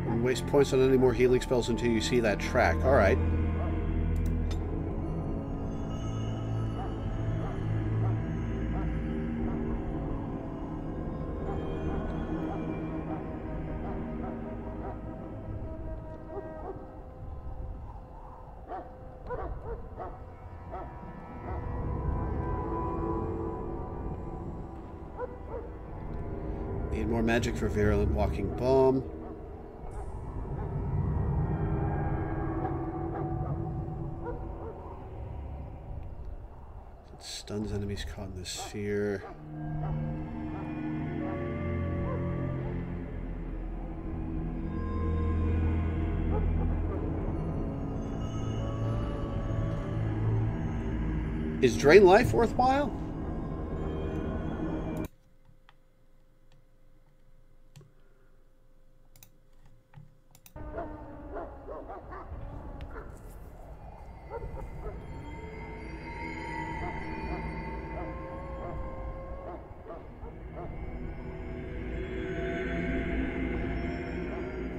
Don't waste points on any more healing spells until you see that track. All right. Need more magic for Virulent Walking Bomb. It stuns enemies caught in the sphere. Is Drain Life worthwhile?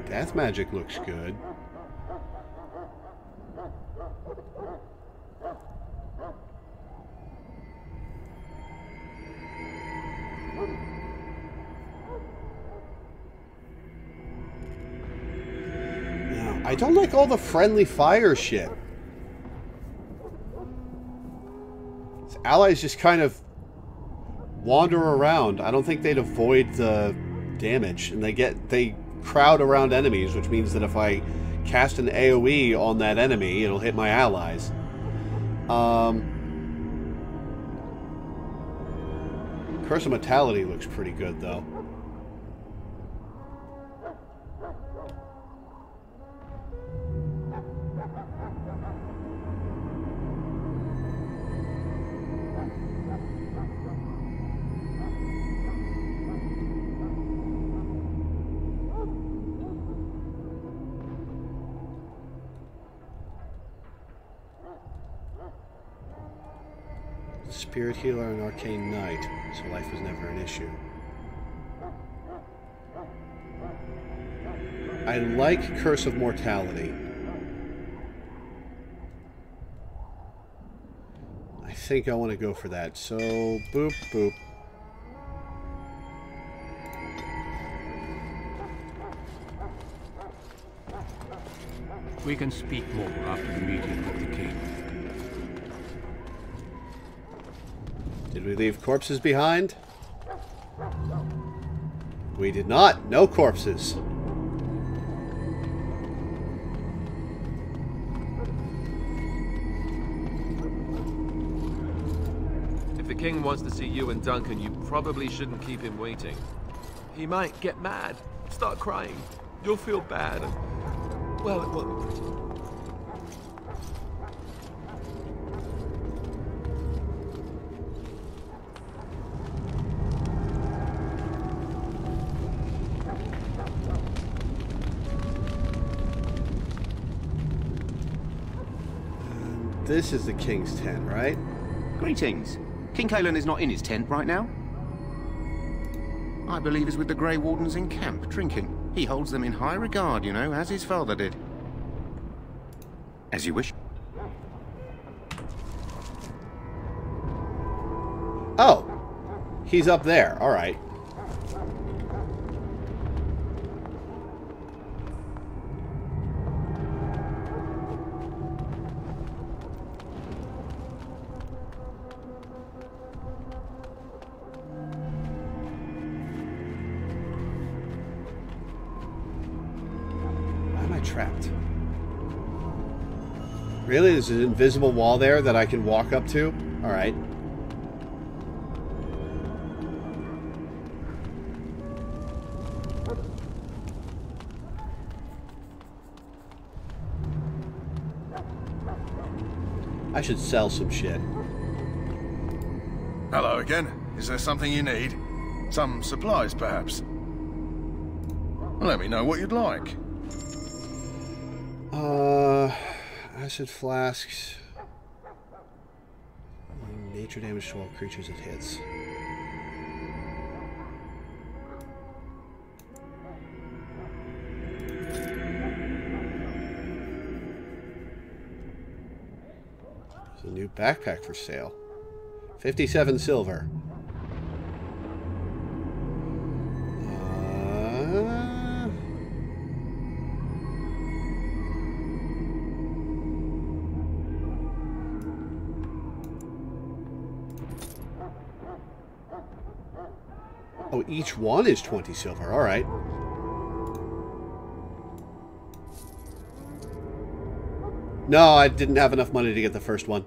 Death magic looks good. Now, I don't like all the friendly fire shit. His allies just kind of wander around. I don't think they'd avoid the damage, and they crowd around enemies, which means that if I cast an AoE on that enemy, it'll hit my allies. Curse of Mortality looks pretty good, though. Spirit Healer and Arcane Knight, so life was never an issue. I like Curse of Mortality. I think I want to go for that, so boop, boop. We can speak more after the meeting with the king. Did we leave corpses behind? We did not. No corpses. If the king wants to see you and Duncan, you probably shouldn't keep him waiting. He might get mad, start crying. You'll feel bad, and, well, it won't be pretty. This is the King's Tent, right? Greetings. King Kaelan is not in his tent right now. I believe he's with the Grey Wardens in camp, drinking. He holds them in high regard, you know, as his father did. As you wish. Oh, he's up there. All right. Why am I trapped? Really? There's an invisible wall there that I can walk up to? All right. I should sell some shit. Hello again. Is there something you need? Some supplies, perhaps? Let me know what you'd like. Acid flasks. Nature damage to all creatures it hits. There's a new backpack for sale. 57 silver. Oh, each one is 20 silver. All right. No, I didn't have enough money to get the first one.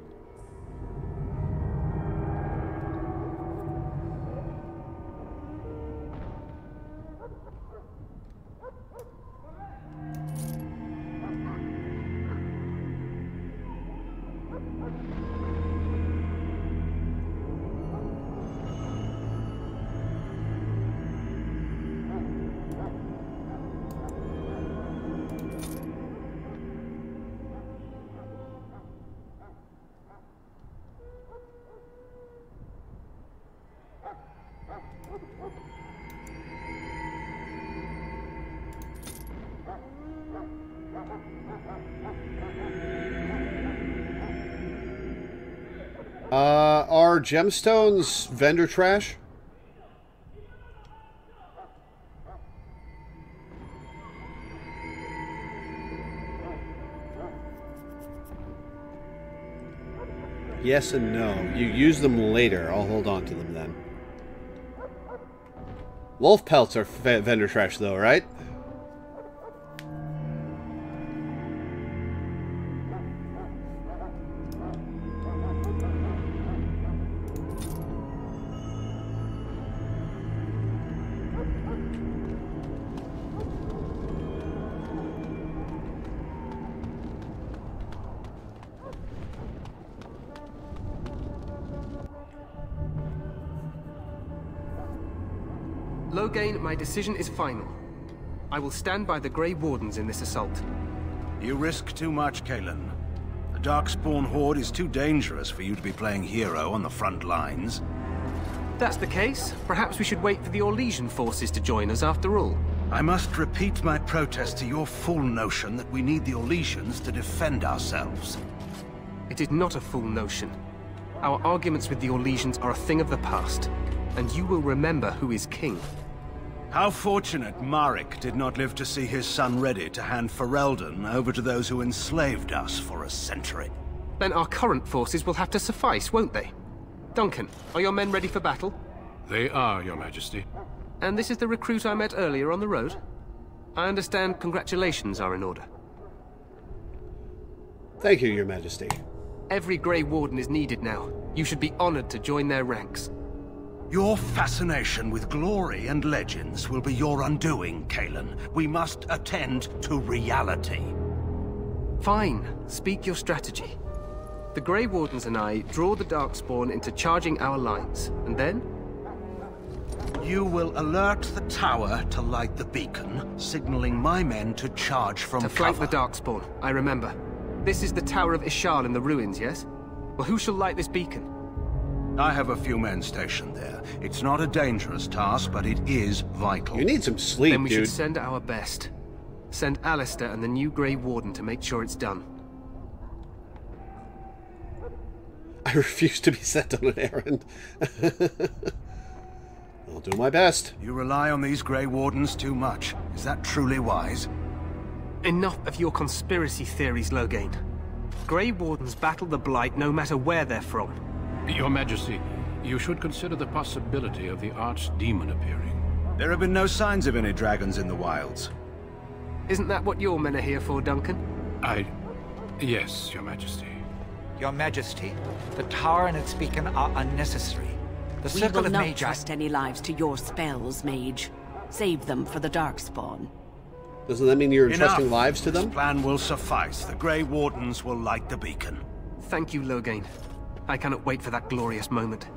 Are gemstones vendor trash? Yes and no. You use them later. I'll hold on to them then. Wolf pelts are vendor trash though, right? Loghain, my decision is final. I will stand by the Grey Wardens in this assault. You risk too much, Kaelan. The Darkspawn Horde is too dangerous for you to be playing hero on the front lines. If that's the case, perhaps we should wait for the Orlesian forces to join us after all. I must repeat my protest to your fool notion that we need the Orlesians to defend ourselves. It is not a fool notion. Our arguments with the Orlesians are a thing of the past, and you will remember who is king. How fortunate Marek did not live to see his son ready to hand Ferelden over to those who enslaved us for a century. Then our current forces will have to suffice, won't they? Duncan, are your men ready for battle? They are, Your Majesty. And this is the recruit I met earlier on the road? I understand congratulations are in order. Thank you, Your Majesty. Every Grey Warden is needed now. You should be honored to join their ranks. Your fascination with glory and legends will be your undoing, Kaelan. We must attend to reality. Fine. Speak your strategy. The Grey Wardens and I draw the Darkspawn into charging our lines, and then? You will alert the tower to light the beacon, signaling my men to charge from cover. To flank the Darkspawn, I remember. This is the Tower of Ishaal in the ruins, yes? Well, who shall light this beacon? I have a few men stationed there. It's not a dangerous task, but it is vital. You need some sleep, Then we dude. should send our best. Send Alistair and the new Grey Warden to make sure it's done. I refuse to be sent on an errand. I'll do my best. You rely on these Grey Wardens too much. Is that truly wise? Enough of your conspiracy theories, Loghain. Grey Wardens battle the Blight no matter where they're from. Your Majesty, you should consider the possibility of the archdemon appearing. There have been no signs of any dragons in the wilds. Isn't that what your men are here for, Duncan? Yes, Your Majesty. Your Majesty, the tower and its beacon are unnecessary. The We circle will of not Magi... trust any lives to your spells, Mage. Save them for the Darkspawn. Doesn't that mean you're Enough. entrusting lives to them? This plan will suffice. The Grey Wardens will light the beacon. Thank you, Loghain. I cannot wait for that glorious moment.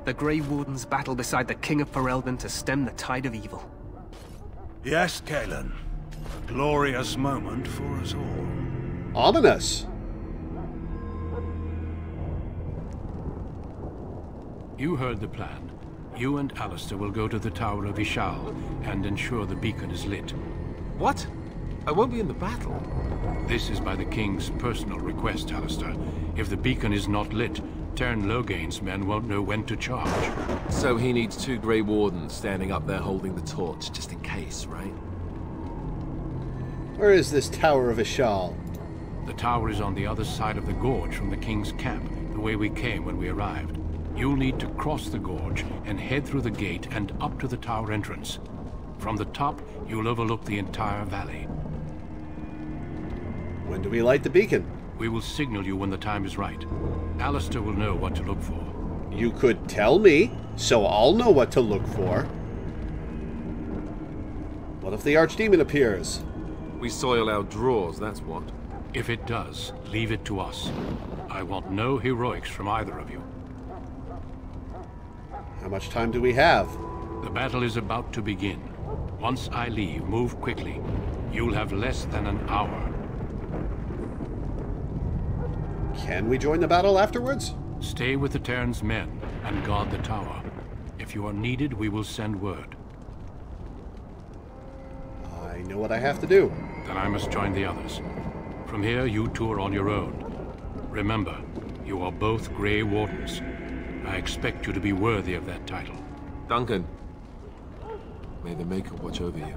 The Grey Wardens battle beside the King of Ferelden to stem the tide of evil. Yes, Cailan. A glorious moment for us all. Ominous. You heard the plan. You and Alistair will go to the Tower of Ishaal and ensure the beacon is lit. What? I won't be in the battle. This is by the King's personal request, Alistair. If the beacon is not lit, Tern Loghain's men won't know when to charge. So he needs 2 Grey Wardens standing up there holding the torch, just in case, right? Where is this Tower of Ishaal? The tower is on the other side of the gorge from the King's camp, the way we came when we arrived. You'll need to cross the gorge and head through the gate and up to the tower entrance. From the top, you'll overlook the entire valley. When do we light the beacon? We will signal you when the time is right. Alistair will know what to look for. You could tell me, so I'll know what to look for. What if the archdemon appears? We soil our drawers, that's what. If it does, leave it to us. I want no heroics from either of you. How much time do we have? The battle is about to begin. Once I leave, move quickly. You'll have less than an hour. Can we join the battle afterwards? Stay with the Terran's men and guard the tower. If you are needed, we will send word. I know what I have to do. Then I must join the others. From here, you two are on your own. Remember, you are both Grey Wardens. I expect you to be worthy of that title. Duncan, may the Maker watch over you.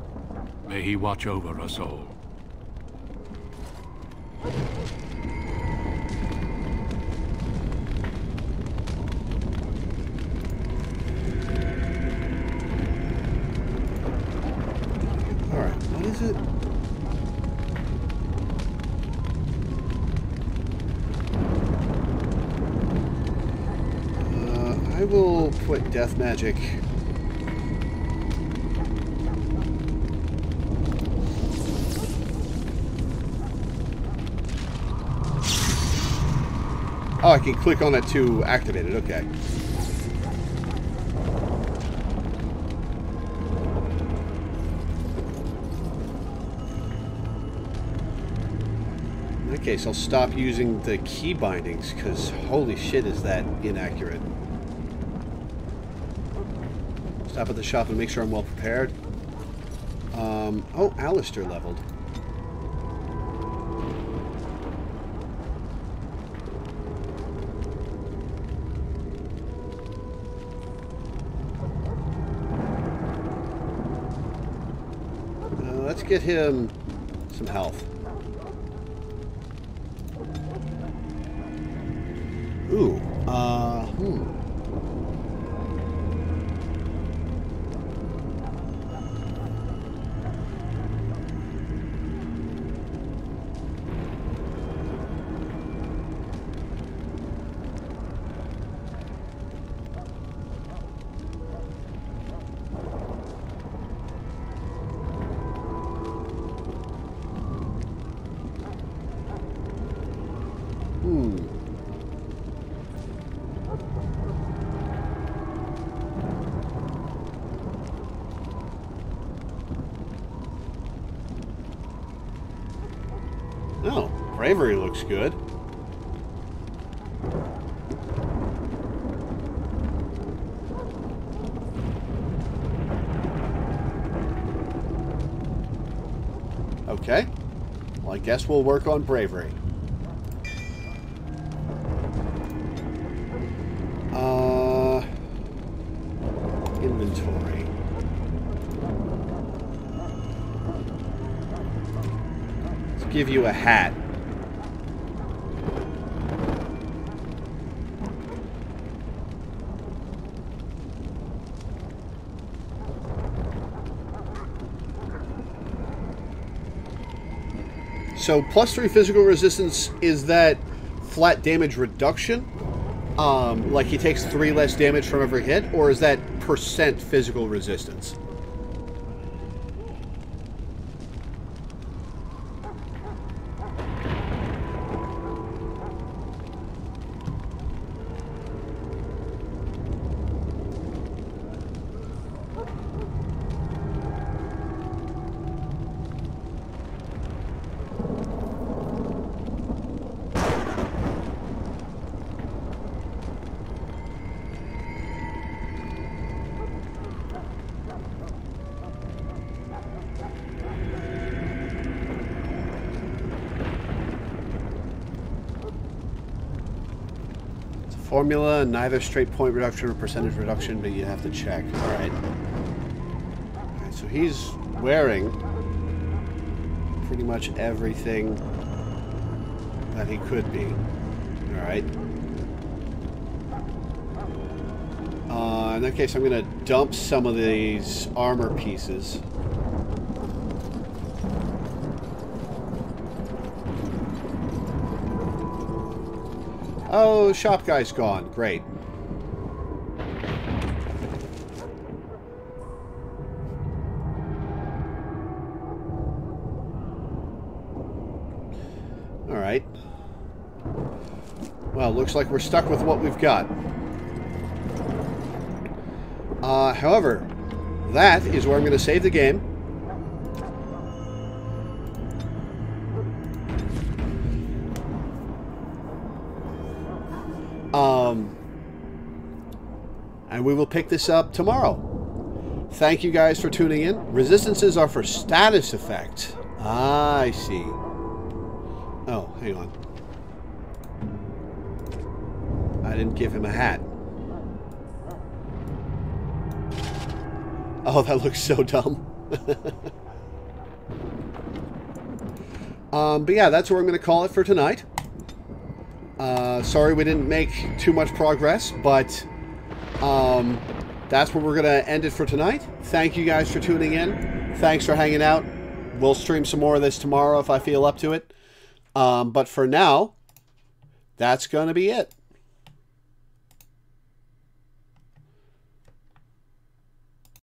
May he watch over us all. Alright, what is it? I will put death magic. Oh, I can click on it to activate it, okay. In that case, I'll stop using the key bindings, because holy shit is that inaccurate. Stop at the shop and make sure I'm well prepared. Oh, Alistair leveled. Let's get him some health. Ooh, Oh, bravery looks good. Okay. Well, I guess we'll work on bravery. Inventory. Let's give you a hat. So, +3 physical resistance, is that flat damage reduction? Like he takes 3 less damage from every hit? Or is that % physical resistance? Formula, neither straight point reduction or percentage reduction, but you have to check. Alright. Alright, so he's wearing pretty much everything that he could be. Alright. In that case, I'm going to dump some of these armor pieces. Oh, shop guy's gone. Great. Alright. Well, looks like we're stuck with what we've got. However, that is where I'm going to save the game. And we will pick this up tomorrow. Thank you guys for tuning in. Resistances are for status effect. Ah, I see. Oh, hang on. I didn't give him a hat. Oh, that looks so dumb. But yeah, that's where I'm going to call it for tonight. Sorry we didn't make too much progress, but that's where we're going to end it for tonight. Thank you guys for tuning in. Thanks for hanging out. We'll stream some more of this tomorrow if I feel up to it. But for now, that's going to be it.